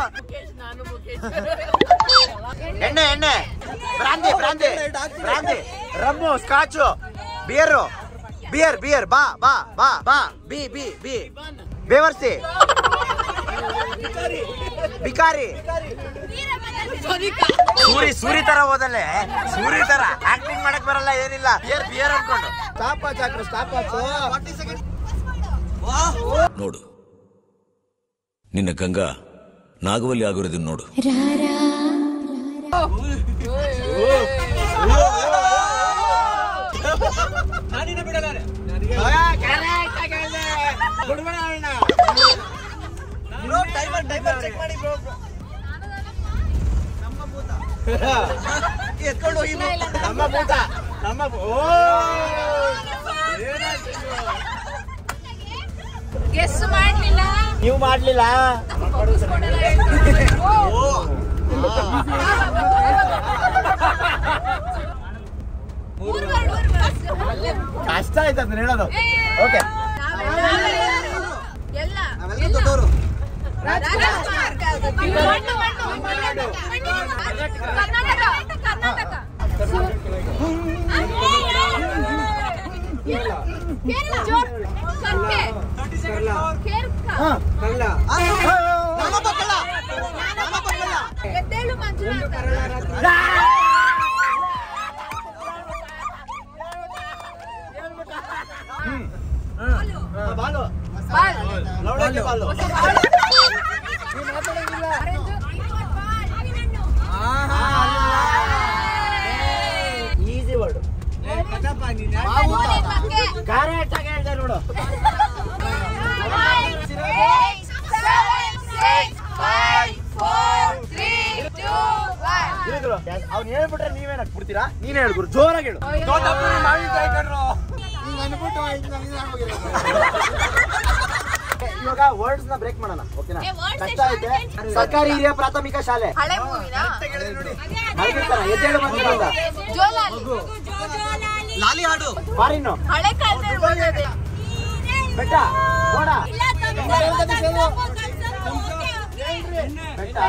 ಎಣ್ಣೆ brandy brandy brandy rum scotch beer beer beer ಬಾ ಬಾ ಬಾ ಬಾ ಬಿ ಬಿ ಬಿ ಬೇವರ್ಸಿ ಬಿಕಾರಿ ಸೂರಿ ಸೂರಿ ತರ ಹೋದಲ್ಲೇ ಸೂರಿ ತರ ಆಕ್ಟಿಂಗ್ ಮಾಡಕ್ ಬರಲ್ಲ ಏನಿಲ್ಲ ಬಿಯರ್ ಬಿಯರ್ ಅನ್ಕೊಂಡು ಸ್ಟಾಪ್ ಹಾಕ್ರು ಸ್ಟಾಪ್ ಹಾಕು ನೋಡು ನಿನ್ನ ಗಂಗಾ ನಾಗವಲ್ಲಿ ಆಗಿರೋದನ್ನ ನೋಡು. ನಾನಿನ್ನ ಬಿಡಲ್ಲ ಎತ್ಕೊಂಡು ಹೋಗಿ ನಮ್ಮ ಭೂತ ನಮ್ಮ ಗೆಸ್ ಮಾಡ್ಲಿಲ್ಲ ನೀವು ಮಾಡ್ಲಿಲ್ಲ ಕಷ್ಟ ಆಯ್ತು ಅಂತ ಹೇಳೋದು. ಓಕೆ ಎಲ್ಲ ದೊಡ್ಡವರು ಕರ್ನಾಟಕ ಎದ್ದೇಳು ಮಂಜುನಾಥ ಬಾಲು ಬಾಲ್ ಲವಡಕ್ಕೆ ಬಾಲು ಈಸಿ ವರ್ಡ್ ಕರೆಕ್ಟ್ ಆಗಿ ಹೇಳ್ದೆ ನೋಡು. ಅವ್ನು ಹೇಳ್ಬಿಟ್ರೆ ನೀವೇನಕ್ ಬಿಡ್ತೀರಾ? ನೀನ್ ಹೇಳ್ಬಿಡು ಜೋರಾಗಿ ಹೇಳು. ಇವಾಗ ವರ್ಡ್ಸ್ ನ ಬ್ರೇಕ್ ಮಾಡೋಣ ಓಕೆನಾ? ಕಷ್ಟ ಐತೆ. ಸರ್ಕಾರಿ ಹಿರಿಯ ಪ್ರಾಥಮಿಕ ಶಾಲೆ ಹಳೆ ಮೂವಿನ ಎದ್ದೇಳು ಮಂಜುನಾಥ ಲಾಲಿ ಹಾಡು ಬಾರಿನ್ನು ಹಳೆ ಕಾಲದಲ್ಲಿ ಬೆಟ್ಟ ಕೋಣ ಬೆಟ್ಟ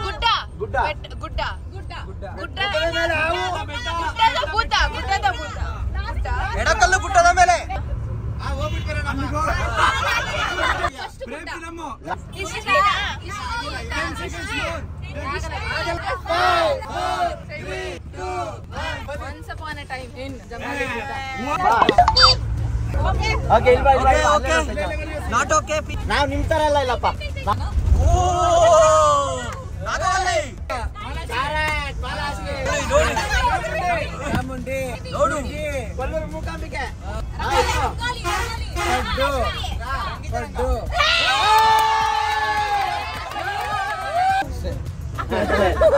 ಗುಡ್ಡ ಗುಡ್ಡ ಗುಡ್ಡ ಗುಡ್ಡ ಗುಡ್ಡದ ಭೂತ ಗುಡ್ಡದ ಭೂತ ಎಡಕಲ್ಲು ಗುಡ್ಡದ ಮೇಲೆ Once upon a time in okay ಇಲ್ವಾ ನಾಟ್ ಓಕೆ ನಾವು ನಿಮ್ ತರ ಎಲ್ಲ ಇಲ್ಲಪ್ಪ. ನೋಡು ಕೊಲ್ಲೂರು ಮೂಕಾಂಬಿಕೆ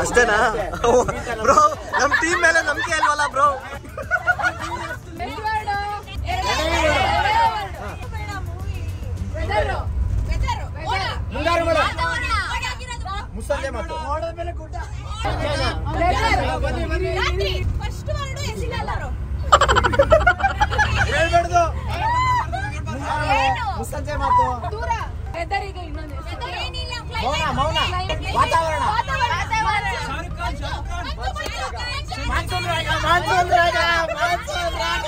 ಅಷ್ಟೇನಾ ಬ್ರೋ? ನಮ್ ಟೀಮ್ ಮೇಲೆ ನಂಬಿಕೆ ಅಲ್ವಲ್ಲ ಬ್ರೋ? ಮುಸ್ಸಂಜೆ ಮಾತು ಹೇಳ್ಬಾರ್ದು. ಮುಸ್ಸಂಜೆ ಮಾತು ಮೌನ ಮೌನ ವಾತಾವರಣ ಮಾನ್ಸೂನ್ ರಾಗ ಮಾನ್ಸೂನ್ ರಾಗ ಮಾನ್ಸೂನ್ ರಾಗ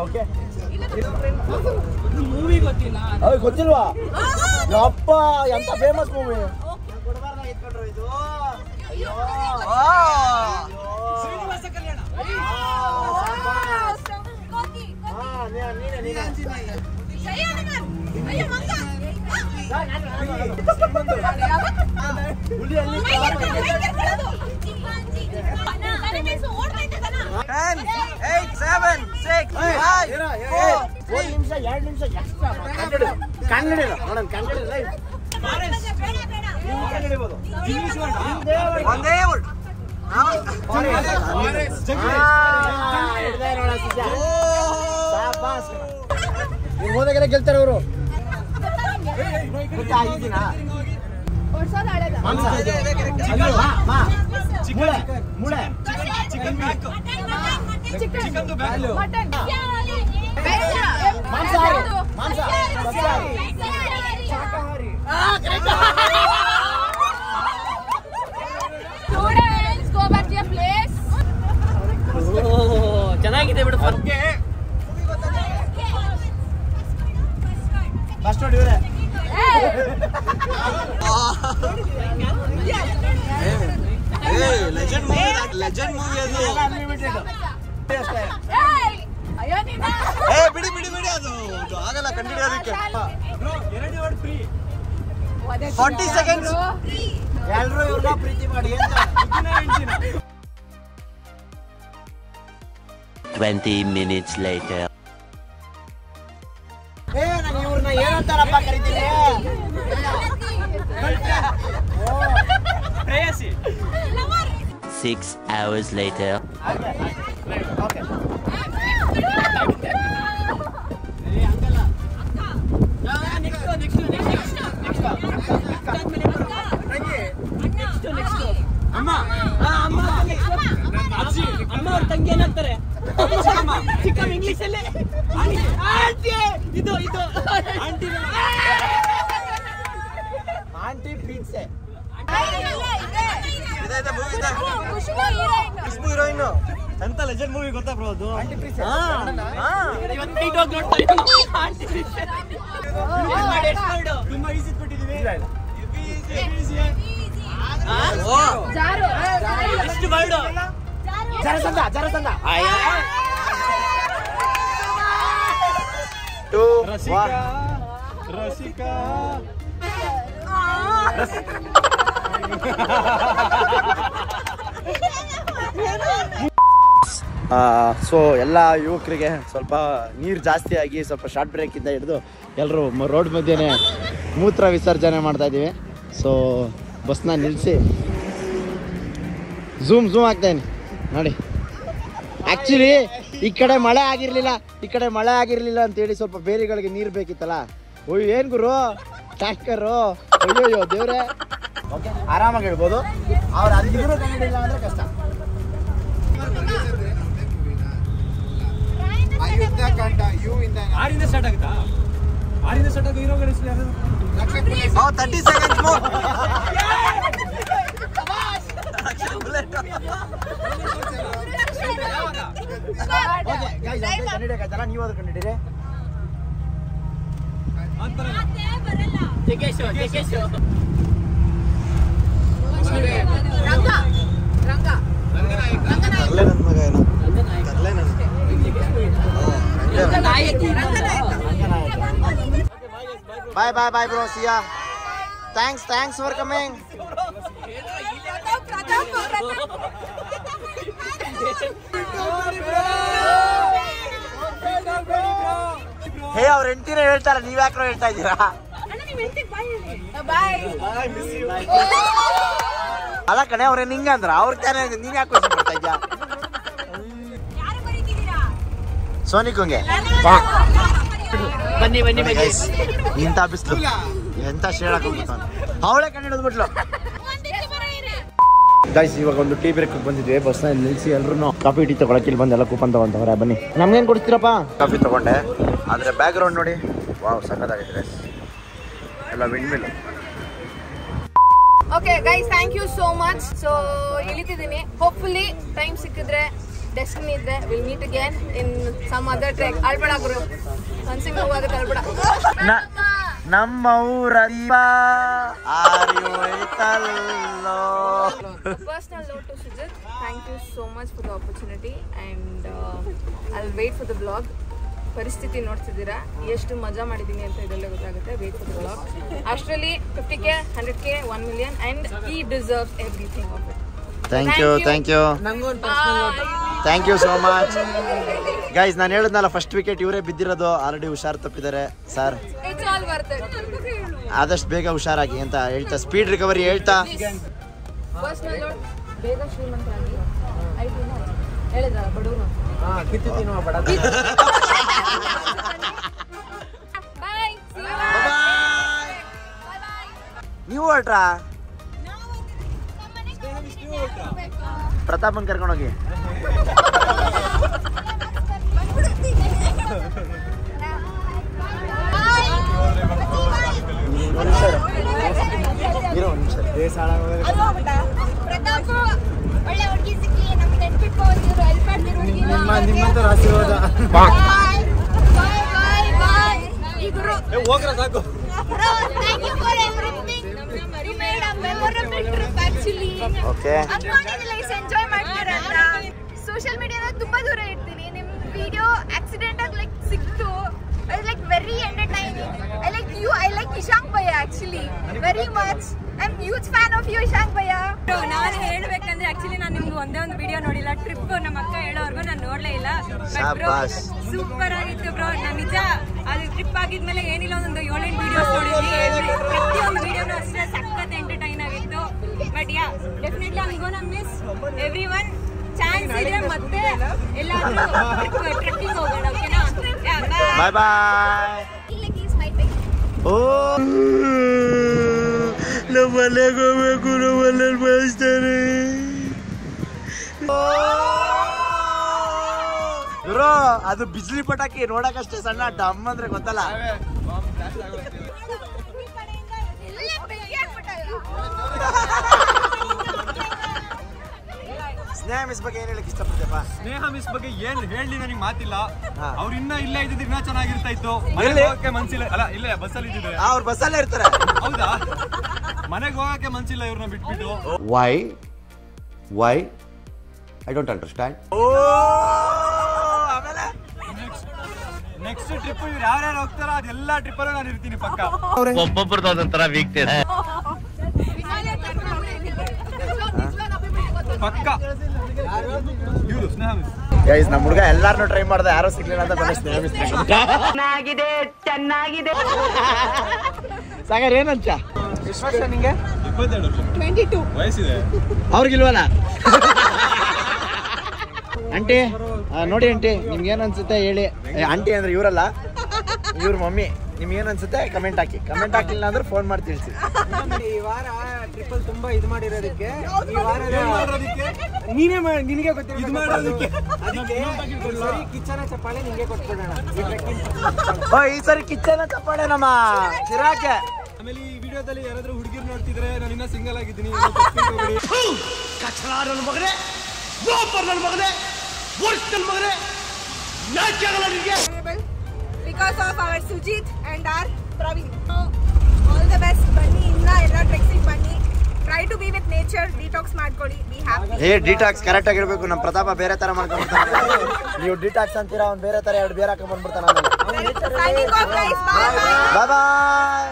ಓಕೆ ಮೂವಿ ಗೊತ್ತಿಲ್ಲ ಗೊತ್ತಿಲ್ವಾ? ಅಪ್ಪ ಎಂತ ಫೇಮಸ್ ಮೂವಿ. ಶ್ರೀನಿವಾಸ ಕಲ್ಯಾಣ ಕನ್ನಡ ನೋಡೋಣ ಕನ್ನಡ ಒಂದೇ ವರ್ಡ್ ಹೋದಾಗೆಲ್ಲ ಗೆಲ್ತಾರೆ ಅವರು. ಮೂಳೆ chicken back chicken back Students, go back to your place. ಚೆನ್ನಾಗಿದೆ ಬಿಡು ಫಸ್ಟ್ ನೋಡಿ ಇವರೇ ಲೆಜೆಂಡ್ ಮೂವಿ ಅದು. ಅಯ್ಯೋ ನೀನ ಬಿಡಿ ಬಿಡಿ ಬಿಡಿ ಅದು ಆಗಲ್ಲ ಕಂಡಿಡಿಯೋದಕ್ಕೆ. 40 seconds. ಎಲ್ಲರೂ ಇವ್ರನ್ನ ಪ್ರೀತಿ ಮಾಡಿ ಅಂತ 20 minutes later. ನಾನು ಇವ್ರನ್ನ ಏನಂತಾರಪ್ಪ ಕರಿತೀನಿ 6 hours later. ಅಮ್ಮ ಅವ್ರ ತಂಗಿ ಏನಾಗ್ತಾರೆ ಚಿಕ್ಕಮ್ಮ ಇಂಗ್ಲಿಷ್ ಅಲ್ಲೇ ಇದು ಆಂಟಿ ಆಂಟಿ ಪ್ರೀತ್ಸೆ ಖುಷ್ಬು ಹೀರೋಯಿನ್ ಎಂತ ಲೆಜೆಂಡ್ ಮೂವಿ ಗೊತ್ತಾ ಬ್ರೋ ಅದು? ತುಂಬಾ ಈಸಿ ಕೊಟ್ಟಿದೀವಿ ಎಷ್ಟು ಬರ್ಡು ಜರಸಂದ ರಸಿಕಾ ಸೊ ಎಲ್ಲ ಯುವಕರಿಗೆ ಸ್ವಲ್ಪ ನೀರು ಜಾಸ್ತಿ ಆಗಿ ಸ್ವಲ್ಪ ಶಾರ್ಟ್ ಬ್ರೇಕಿಂದ ಹಿಡಿದು ಎಲ್ಲರೂ ರೋಡ್ ಮಧ್ಯೆನೇ ಮೂತ್ರ ವಿಸರ್ಜನೆ ಮಾಡ್ತಾ ಇದ್ದೀವಿ. ಸೊ ಬಸ್ನ ನಿಲ್ಲಿಸಿ ಝೂಮ್ ಆಗ್ತಾಯಿನಿ ನೋಡಿ. ಆ್ಯಕ್ಚುಲಿ ಈ ಕಡೆ ಮಳೆ ಆಗಿರಲಿಲ್ಲ ಅಂತೇಳಿ ಸ್ವಲ್ಪ ಬೇರೆಗಳಿಗೆ ನೀರು ಬೇಕಿತ್ತಲ್ಲ. ಓಯ್ ಏನು ಗುರು ಟ್ಯಾಕ್ಟರು ಅಯ್ಯೋ ದೇವ್ರೆ. ಓಕೆ ಆರಾಮಾಗಿ ಹೇಳ್ಬೋದು. ಅವ್ರು ಅಲ್ಲಿಗೂ ಕಂಡಿಲ್ಲ ಅಂದರೆ ಕಷ್ಟ. ಆರಿಂದ ಸ್ಟಾರ್ಟ್ ಆಗುತ್ತಾ? ಆರಿಂದ ಸ್ಟಾರ್ಟ್ ಆಗೋ ಹೀರೋಗಳು ಹೆಸರು ಯಾರು? 30 seconds more. ಕಂಡಿಡಿಯಲ್ಲ ನೀವು ಅದು ಕಂಡಿದ್ದೀರಿ. Bye bro, see ya. Thanks for coming. ಹೇ ಅವ್ರ ಹೆಂಡತಿನೇ ಹೇಳ್ತಾರ, ನೀವ್ ಯಾಕ್ರೋ ಹೇಳ್ತಾ ಇದ್ದೀರಾ? ಅಲ್ಲ ಕಣೆ ಅವ್ರೇನ್ ಹಿಂಗ ಅಂದ್ರ ಅವ್ರಿಗೆ ತಾನೇ ನೀನ್ ಯಾಕೆ ಕ್ವಶನ್ ಮಾಡ್ತಾ ಇದ್ಯಾ? ಸೋನಿಕುಂಗೆ ಬನ್ನಿ ಇಂಥ ಬಿಸ್ಲು ಎಂತ ಶೇಡಕ್ ಹೋಗ್ಬಿಟ್ಟು ಅವಳೇ ಕಂಡು ಬಿಟ್ಲು. ಗೈಸ್ ಇವಾಗ ಒಂದು ಟೀ ಬ್ರೇಕ್ ಬಂದಿದ್ವಿ. ಬಸ್ನ ನಿಲ್ಲಿಸಿ ಎಲ್ಲರೂ ಕಾಫಿ ಟೀ ತಗೊಳಕ್ಕೆ ಇಲ್ಲಿ ಬಂದೆಲ್ಲ ಕೂಪನ್ ತಗೊಂತವ್ರೆ. ಬನ್ನಿ ನಮ್ಗೇನು ಕೊಡ್ತೀರಪ್ಪ? ಕಾಫಿ ತಗೊಂಡೆ. ಆದರೆ ಬ್ಯಾಕ್ ಗ್ರೌಂಡ್ ನೋಡಿ, ವಾವ್ ಸಕ್ಕತ್ತಾಗಿದೆ ಗೈಸ್, ಎಲ್ಲ windmill. Okay guys, thank you so much. So ಇಳಿತಿದ್ದೀನಿ. ಹೋಪ್ಫುಲಿ ಟೈಮ್ ಸಿಕ್ಕಿದ್ರೆ, ಡೆಸ್ಟಿನಿ ಇದ್ರೆ will meet again in some other track. ಅಳ್ಬೇಡ ಗುರು, ಮನ್ಸಿಗೆ ನೋವಾಗುತ್ತೆ, ಅಳ್ಬೇಡ. ನಮ್ಮ ಊರಲ್ಲ Personal note to Sujit, thank you so much for the opportunity and I'll wait for the vlog. ಪರಿಸ್ಥಿತಿ ನೋಡ್ತಿದ್ದೀರಾ, ಎಷ್ಟು ಮಜಾ ಮಾಡಿದ್ದೀನಿ ಅಂತ ಇದೆಲ್ಲ ಗೊತ್ತಾಗುತ್ತೆ. Wait for the vlog. ಅಷ್ಟರಲ್ಲಿ 50K, 100K, 1 million and he deserves everything of it. Thank you thank you so much guys. ನಾನು ಹೇಳಿದ್ನಲ್ಲ ಫಸ್ಟ್ ವಿಕೆಟ್ ಇವರೇ ಬಿದ್ದಿರೋದು, ಆಲ್ರೆಡಿ ಹುಷಾರು ತಪ್ಪಿದ್ದಾರೆ sir. It's all worth it. ಆದಷ್ಟು ಬೇಗ ಹುಷಾರಾಗಿ ಅಂತ ಹೇಳ್ತಾ, ಸ್ಪೀಡ್ ರಿಕವರಿ ಹೇಳ್ತಾ. ಪರ್ಸನಲ್ ನೋಟ್, ಬೇಗ ಶ್ರೀಮಂತರಾಗಿ ಐದು ಹೇಳಿದ್ರ ಬಡವರು. ಕಿತ್ತು ತಿನ್ನುವ ಬಡ. ಬಾಯ್, ನೀವು ಹೊರಟ್ರಾ? ಪ್ರತಾಪನ್ ಕರ್ಕೊಂಡೋಗಿ. ಪ್ರತಾಪ್ ಒಳ್ಳೆ ಹುಡುಗಿ ಸಿಕ್ಕಿ ನಮ್ಗೆ ನೆನ್ಪಿಟ್ಟು ಇವ್ರು ಹೆಲ್ಪ್ ಮಾಡ್ತಿರೋ ನಿಮ್ಮಂತ ಆಶೀರ್ವಾದ. ಬಾಯ್ ಬಾಯ್ ಬಾಯ್ ಈ ಗುರು ಹೋಗ್ರ ಸಾಕು. Thank you for everything you made a memorable trip actually. ಅನ್ಕೊಂಡಿದ್ದಿಲ್ಲ ಇಷ್ಟು ಎಂಜಾಯ್ ಮಾಡ್ತೀರಾ ಅಂತ. ಸೋಷಿಯಲ್ ಮೀಡಿಯಾದ ತುಂಬಾ ದೂರ ಇರ್ತೀನಿ. ನಿಮ್ ವಿಡಿಯೋ ಆಕ್ಸಿಡೆಂಟ್ ಆಗಿ ಲೈಕ್ ಸಿಕ್ತು. It's like very entertaining. I like you. I like Ishank Bhaiya actually very much. I'm huge fan of you, Ishank Bhaiya. ನಾನು ಹೇಳ್ಬೇಕಂದ್ರೆ ಆಕ್ಚುಲಿ ನಾನು ನಿಮ್ದು ಒಂದೇ ಒಂದು ವಿಡಿಯೋ ನೋಡಿಲ್ಲ. ಟ್ರಿಪ್ ನಮ್ಮ ಅಕ್ಕ ಹೇಳೋರ್ಗು ನಾನು ನೋಡ್ಲೇ ಇಲ್ಲ. ಸೂಪರ್ ಆಗಿತ್ತು ಬ್ರೋ. ನಾನು ನಿಜ ಅದು ಟ್ರಿಪ್ ಆಗಿದ್ಮೇಲೆ ಏನಿಲ್ಲ ಒಂದೊಂದು 7-8 ವಿಡಿಯೋಸ್ ನೋಡಿದ್ವಿ. ಪ್ರತಿಯೊಂದು ವಿಡಿಯೋನು ಅಷ್ಟೇ ಸಖತ್ ಎಂಟರ್ಟೈನ್ ಆಗಿತ್ತು. But yeah definitely I gonna miss everyone. Chance ಇದೆ ಮತ್ತೆ ಎಲ್ಲಾದ್ರೂ ಟ್ರೆಕ್ಕಿಂಗ್ ಹೋಗೋಣ. ಓಕೆನಾ? ಬಾಯ್ ಬಾಯ್. Like he's my baby. ಓ ನಮ್ಮ ಮನೆಗೆ ಹೋಗ್ಬೇಕು. ನಮ್ಮ ಮನೇಲಿ ಬಯಸ್ತಾರೆ ಗುರು. ಅದು ಬಿಸಿಲಿ ಪಟಾಕಿ ನೋಡಕಷ್ಟೇ ಸಣ್ಣ ಡಮ್ ಅಂದ್ರೆ ಗೊತ್ತಲ್ಲ. ಸ್ನೇಹ ಮಿಸ್ ಬಗ್ಗೆ ಏನ್ ಹೇಳಕ್ ಇಷ್ಟಪಡ್ತೀಯಪ್ಪ? ಸ್ನೇಹ ಮಿಸ್ ಬಗ್ಗೆ ಏನ್ ಹೇಳಿ ನನಗೆ ಮಾತಿಲ್ಲ. ಅವ್ರು ಇನ್ನ ಇಲ್ಲೇ ಇದ್ದಿದ್ರೆ ಇನ್ನ ಚೆನ್ನಾಗಿರ್ತಾ ಇತ್ತು. ಮನೆಗೆ ಹೋಗಕ್ಕೆ ಮನ್ಸಿಲ್ಲ. ಅಲ್ಲ ಇಲ್ಲೇ ಬಸ್ಸಲ್ಲಿ ಇದ್ದಿದ್ರೆ. ಅವ್ರು ಬಸ್ಸಲ್ಲೇ ಇರ್ತಾರೆ. ಹೌದಾ? ಮನೆಗೆ ಹೋಗಕ್ಕೆ ಮನ್ಸಿಲ್ಲ ಇವ್ರನ್ನ ಬಿಟ್ಬಿಟ್ಟು. Why I don't understand. Next trip ಇವ್ರು ಯಾರ್ಯಾರು ಹೋಗ್ತಾರ ಅದೆಲ್ಲ ಟ್ರಿಪ್ಪಲ್ಲೂ ನಾನು ಇರ್ತೀನಿ ಪಕ್ಕ. ಒಬ್ಬೊಬ್ಬರದ್ದು ಒಂದೊಂಥರ ವೀಕ್ನೆಸ್. ಪಕ್ಕ ಇವ್ರು ಸ್ನೇಹ ಮಿಸ್. ಗೈಸ್ ನಮ್ಮ ಹುಡುಗ ಎಲ್ಲಾರನ್ನೂ ಟ್ರೈ ಮಾಡ್ದೆ, ಯಾರೋ ಸಿಗ್ಲಿಲ್ಲ ಅಂತ ಬಂದ ಸ್ನೇಹ ಮಿಸ್. ಚೆನ್ನಾಗಿದೆ ಸಾಗರ್ ಏನಂತ? ಎಷ್ಟು ವರ್ಷ ನಿಂಗೆ? 22 ವರ್ಷ. 22 ವಯಸ್ಸಿದೆ. ಅವ್ರಿಗಿಲ್ವಲ್ಲ? ಆಂಟಿ ನೋಡಿ ಆಂಟಿ, ನಿಮ್ಗೆ ಏನ್ ಅನ್ಸುತ್ತೆ ಹೇಳಿ. ಆಂಟಿ ಅಂದ್ರೆ ಇವರಲ್ಲ, ಇವ್ರ ಮಮ್ಮಿ. ನಿಮ್ಗೆ ಏನ್ ಅನ್ಸುತ್ತೆ ಕಮೆಂಟ್ ಹಾಕಿ. ಕಮೆಂಟ್ ಹಾಕಿಲ್ಲ ಅಂದ್ರೆ ಫೋನ್ ಮಾಡಿ ತಿಳಿಸಿ. ಈ ವಾರ ಟ್ರಿಪಲ್ ತುಂಬಾ ಇದು ಮಾಡಿರೋದಕ್ಕೆ ಈ ವಾರ ನೀನೇ ನಿನಗೆ ಗೊತ್ತಿಲ್ಲ ಇದು ಮಾಡೋದಕ್ಕೆ. ಅದಕ್ಕೆ ಕಿಚ್ಚನ ಚಪ್ಪಾಳೆ ನಿಂಗೆ ಕೊಟ್ಬಿಡೋಣ. ಈ ಸರಿ ಕಿಚ್ಚನ ಚಪ್ಪಾಳೆ ನಮ್ಮ ಚಿರಾಕೆ. ಆಮೇಲೆ ಈ ವಿಡಿಯೋದಲ್ಲಿ ಯಾರಾದ್ರೂ ಹುಡುಗಿರು ನೋಡ್ತಿದ್ರೆ ನಾನು ಇನ್ನ ಸಿಂಗಲ್ ಆಗಿದ್ದೀನಿ. Because of our Sujit and our Praveen. All the best. ಬನ್ನಿ ಇನ್ನ ಎಲ್ಲ ಟ್ರೆಕ್ಸಿಂಗ್ ಬನ್ನಿ. Try to be with nature. Detox ಮಾಡ್ಕೊಳ್ಳಿ. Be happy. ಡಿಟಾಕ್ಸ್ ಕರೆಕ್ಟ್ ಆಗಿರ್ಬೇಕು. ನಮ್ಮ ಪ್ರತಾಪ ಬೇರೆ ತರ ಮಾಡ್ಕೊಂಡ್ಬಿಡ್ತಾನೆ. ನೀವು ಡಿಟಾಕ್ಸ್ ಅಂತೀರಾ, ಅವ್ನು ಬೇರೆ ತರ 2 ಬೇರೆ ಹಾಕೊಂಡ್ ಬಂದ್ಬಿಡ್ತಾನೆ. Signing off guys. Bye ಬಾಯ್ ಬಾಯ್.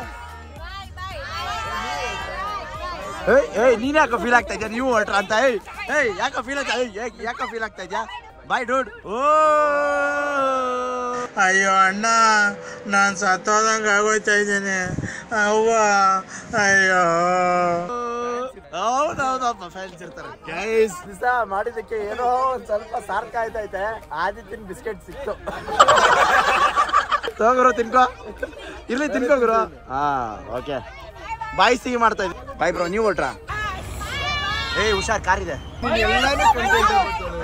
ಏಯ್ ನೀನ್ ಯಾಕೋ ಫೀಲ್ ಆಗ್ತಾ ಇದ್ಯಾ? ನೀವು ಹೊರಟ್ರ ಅಂತ. ಏಯ್ ಯಾಕೋ ಫೀಲ್ ಆಗ್ತಾ ಯಾಕೋ ಫೀಲ್ ಆಗ್ತಾ ಇದ್ಯಾ? ಬಾಯ್ ಡೂಡ್. ಓ ಅಯ್ಯೋ ಅಣ್ಣ, ನಾನು ಸತ್ತೋದಂಗೆ ಆಗೋಯ್ತಾ ಇದ್ದೇನೆ. ಅವ್ವ ಅಯ್ಯೋ. ಹೌದೌದಪ್ಪ ಫ್ಯಾನ್ಸ್ ಇರ್ತಾರೆ. ಗೈಸ್ ದಿವಸ ಮಾಡಿದಕ್ಕೆ ಏನೋ ಒಂದ್ ಸ್ವಲ್ಪ ಸಾರ್ಕ ಆಯ್ತೈತೆ. ಆದಿತ್ಯನ ಬಿಸ್ಕೆಟ್ ಸಿಕ್ತು. ತಗೋರು ತಿನ್ಕೋ. ಇರ್ಲಿ ತಿನ್ಕೋ ಗುರು. ಹಾ ಓಕೆ ಬಾಯ್. ಸಿಹಿ ಮಾಡ್ತಾ ಇದ್ವಿ. Bye bro. ನೀವು ಹೊಟ್ರಾ? ಏಯ್ ಹುಷಾರ್, ಕಾರ್ ಇದೆ.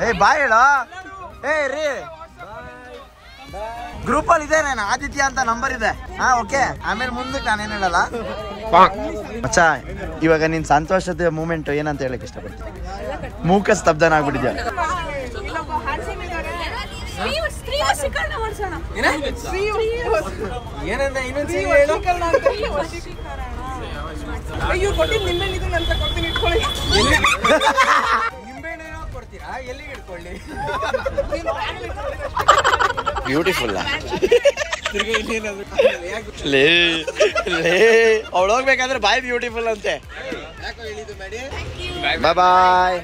ಏಯ್ ಬಾಯ್ ಹೇಳೋ. ಏಯ್ ರೀ ಗ್ರೂಪ್ ಅಲ್ಲಿ ಇದೆ ನಾನು ಆದಿತ್ಯ ಅಂತ ನಂಬರ್ ಇದೆ. ಹಾ ಓಕೆ. ಆಮೇಲೆ ಮುಂದಕ್ಕೆ ನಾನೇನ್ ಹೇಳಲ್ಲ. ಅಚ್ಚಾ ಇವಾಗ ನಿನ್ ಸಂತೋಷದ ಮೂಮೆಂಟ್ ಏನಂತ ಹೇಳಕ್ ಇಷ್ಟಪಡ್ತೀನಿ? ಮೂಕ ಸ್ತಬ್ಧನ ಆಗ್ಬಿಟ್ಟಿದ್ಯಾ? ಏನಂದ್ರೆ ಇನ್ನೊಂದ್ಸರಿ ಹೇಳು. ನಿಂಬೆಹಣ್ಣು ಕೊಡ್ತೀರಾ? ಎಲ್ಲಿಗೆ ಇಟ್ಕೊಳ್ಳಿ? ಬ್ಯೂಟಿಫುಲ್. ಅವಳು ಹೋಗ್ಬೇಕಾದ್ರೆ ಬಾಯ್ ಬ್ಯೂಟಿಫುಲ್ ಅಂತೆ. ಬಾಯ್ ಬಾಯ್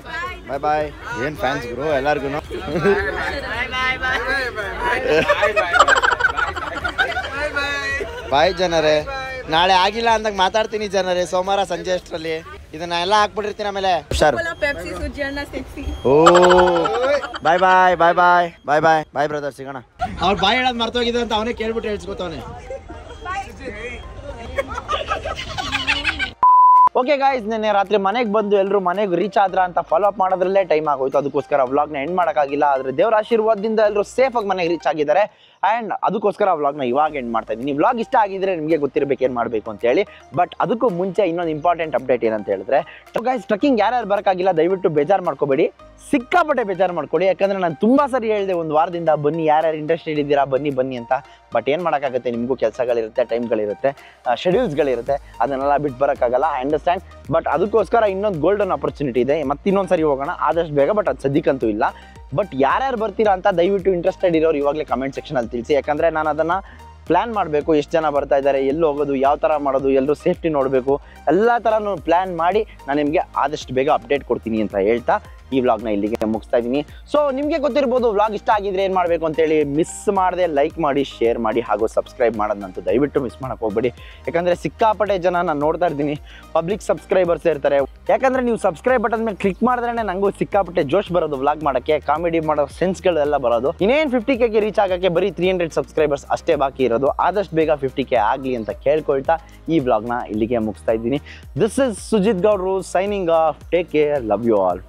ಬಾಯ್ ಬಾಯ್. ಏನ್ ಫ್ಯಾನ್ಸ್ ಗುರು ಎಲ್ಲಾರ್ಗು. ಬಾಯ್ ಜನರೇ. ನಾಳೆ ಆಗಿಲ್ಲ ಅಂದಾಗ ಮಾತಾಡ್ತೀನಿ ಜನರೇ. ಸೋಮವಾರ ಸಂಜೆ ಅಷ್ಟರಲ್ಲಿ ಇದನ್ನ ಎಲ್ಲ ಹಾಕ್ಬಿಟ್ಟಿರ್ತೀನಿ. ಆಮೇಲೆ ಹುಷಾರು. ಓ ಬಾಯ್ ಬಾಯ್ ಬಾಯ್ ಬಾಯ್ ಬಾಯ್ ಬಾಯ್ ಬಾಯ್ ಬ್ರದರ್. ಸಿಗೋಣ. ಅವ್ರು ಬಾಯ್ ಹೇಳೋದು ಮರ್ತೋಗಿದೆ ಅಂತ ಅವನೇ ಕೇಳ್ಬಿಟ್ಟು ಹೇಳ್ಸ್ಕೊತವನೆ. ಓಕೆ ಗಾಯ್ಸ್, ನೆನ್ನೆ ರಾತ್ರಿ ಮನೆಗೆ ಬಂದು ಎಲ್ಲರೂ ಮನೆಗೆ ರೀಚ್ ಆದ್ರ ಅಂತ ಫಾಲೋ ಅಪ್ ಮಾಡೋದ್ರಲ್ಲೇ ಟೈಮ್ ಆಗೋಯ್ತು. ಅದಕ್ಕೋಸ್ಕರ ವ್ಲಾಗ್ನ ಎಂಡ್ ಮಾಡೋಕ್ಕಾಗಿಲ್ಲ. ಆದರೆ ದೇವರ ಆಶೀರ್ವಾದದಿಂದ ಎಲ್ಲರೂ ಸೇಫಾಗಿ ಮನೆಗೆ ರೀಚ್ ಆಗಿದ್ದಾರೆ. ಆ್ಯಂಡ್ ಅದಕ್ಕೋಸ್ಕರ ವ್ಲಾಗ್ನ ಇವಾಗ ಎಂಡ್ ಮಾಡ್ತಾ ಇದ್ದೀನಿ. ವ್ಲಾಗ್ ಇಷ್ಟ ಆಗಿದ್ರೆ ನಿಮಗೆ ಗೊತ್ತಿರಬೇಕು ಏನು ಮಾಡಬೇಕು ಅಂತ ಹೇಳಿ. ಬಟ್ ಅದಕ್ಕೂ ಮುಂಚೆ ಇನ್ನೊಂದು ಇಂಪಾರ್ಟೆಂಟ್ ಅಪ್ಡೇಟ್ ಏನಂತ ಹೇಳಿದ್ರೆ, ಗಾಯ್ಸ್ ಟ್ರಕ್ಕಿಂಗ್ ಯಾರ್ಯಾರು ಬರೋಕ್ಕಾಗಿಲ್ಲ ದಯವಿಟ್ಟು ಬೇಜಾರು ಮಾಡ್ಕೋಬೇಡಿ, ಸಿಕ್ಕಾಪಟ್ಟೆ ಬೇಜಾರು ಮಾಡ್ಕೊಡಿ. ಯಾಕಂದರೆ ನಾನು ತುಂಬ ಸರಿ ಹೇಳಿದೆ ಒಂದು ವಾರದಿಂದ ಬನ್ನಿ, ಯಾರ್ಯಾರು ಇಂಟ್ರೆಸ್ಟೆಡ್ ಇದ್ದೀರಾ ಬನ್ನಿ ಅಂತ. ಬಟ್ ಏನು ಮಾಡೋಕ್ಕಾಗುತ್ತೆ, ನಿಮಗೂ ಕೆಲಸಗಳಿರುತ್ತೆ, ಟೈಮ್ಗಳಿರುತ್ತೆ, ಶೆಡ್ಯೂಲ್ಸ್ಗಳಿರುತ್ತೆ, ಅದನ್ನೆಲ್ಲ ಬಿಟ್ಟು ಬರೋಕ್ಕಾಗಲ್ಲ. I understand. ಬಟ್ ಅದಕ್ಕೋಸ್ಕರ ಇನ್ನೊಂದು ಗೋಲ್ಡನ್ ಆಪರ್ಚುನಿಟಿ ಇದೆ. ಮತ್ತೆ ಇನ್ನೊಂದು ಸರಿ ಹೋಗೋಣ ಆದಷ್ಟು ಬೇಗ. ಬಟ್ ಅದು ಸದ್ಯಕ್ಕಂತೂ ಇಲ್ಲ. ಬಟ್ ಯಾರ್ಯಾರು ಬರ್ತೀರಾ ಅಂತ ದಯವಿಟ್ಟು ಇಂಟ್ರೆಸ್ಟೆಡ್ ಇರೋರು ಇವಾಗಲೇ ಕಮೆಂಟ್ ಸೆಕ್ಷನಲ್ಲಿ ತಿಳಿಸಿ. ಯಾಕಂದರೆ ನಾನು ಅದನ್ನು ಪ್ಲ್ಯಾನ್ ಮಾಡಬೇಕು, ಎಷ್ಟು ಜನ ಬರ್ತಾ ಇದ್ದಾರೆ, ಎಲ್ಲಿ ಹೋಗೋದು, ಯಾವ ಥರ ಮಾಡೋದು, ಎಲ್ಲರೂ ಸೇಫ್ಟಿ ನೋಡಬೇಕು, ಎಲ್ಲ ಥರನೂ ಪ್ಲ್ಯಾನ್ ಮಾಡಿ ನಾನು ನಿಮಗೆ ಆದಷ್ಟು ಬೇಗ ಅಪ್ಡೇಟ್ ಕೊಡ್ತೀನಿ ಅಂತ ಹೇಳ್ತಾ ಈ ವ್ಲಾಗ್ನ ಇಲ್ಲಿಗೆ ಮುಗಿಸ್ತಾ ಇದ್ದೀನಿ. ಸೊ ನಿಮಗೆ ಗೊತ್ತಿರ್ಬೋದು ವ್ಲಾಗ್ ಇಷ್ಟ ಆಗಿದ್ರೆ ಏನು ಮಾಡಬೇಕು ಅಂತೇಳಿ. ಮಿಸ್ ಮಾಡದೆ ಲೈಕ್ ಮಾಡಿ, ಶೇರ್ ಮಾಡಿ, ಹಾಗೂ ಸಬ್ಸ್ಕ್ರೈಬ್ ಮಾಡೋದಂತೂ ದಯವಿಟ್ಟು ಮಿಸ್ ಮಾಡೋಕ್ಕೆ ಹೋಗ್ಬೇಡಿ. ಯಾಕಂದರೆ ಸಿಕ್ಕಾಪಟ್ಟೆ ಜನ ನಾನು ನೋಡ್ತಾ ಇರ್ತೀನಿ ಪಬ್ಲಿಕ್ ಸಬ್ಸ್ಕ್ರೈಬರ್ಸ್ ಇರ್ತಾರೆ. ಯಾಕಂದರೆ ನೀವು ಸಬ್ಸ್ಕ್ರೈಬ್ ಬಟನ್ ಮೇಲೆ ಕ್ಲಿಕ್ ಮಾಡಿದ್ರೆ ನನಗೂ ಸಿಕ್ಕಾಪಟ್ಟೆ ಜೋಶ್ ಬರೋದು, ವ್ಲಾಗ್ ಮಾಡೋಕ್ಕೆ, ಕಾಮಿಡಿ ಮಾಡೋ ಸೆನ್ಸ್ಗಳೆಲ್ಲ ಬರೋದು. ಇನ್ನೇನು 50K ರೀಚ್ ಆಗೋಕ್ಕೆ ಬರೀ 300 ಸಬ್ಸ್ಕ್ರೈಬರ್ಸ್ ಅಷ್ಟೇ ಬಾಕಿ ಇರೋದು. ಆದಷ್ಟು ಬೇಗ 50K ಆಗಲಿ ಅಂತ ಕೇಳ್ಕೊಳ್ತಾ ಈ ವ್ಲಾಗ್ನ ಇಲ್ಲಿಗೆ ಮುಗಿಸ್ತಾ ಇದ್ದೀನಿ. ದಿಸ್ ಇಸ್ ಸುಜಿತ್ ಗೌಡ್ರು signing off. Take care, love you all.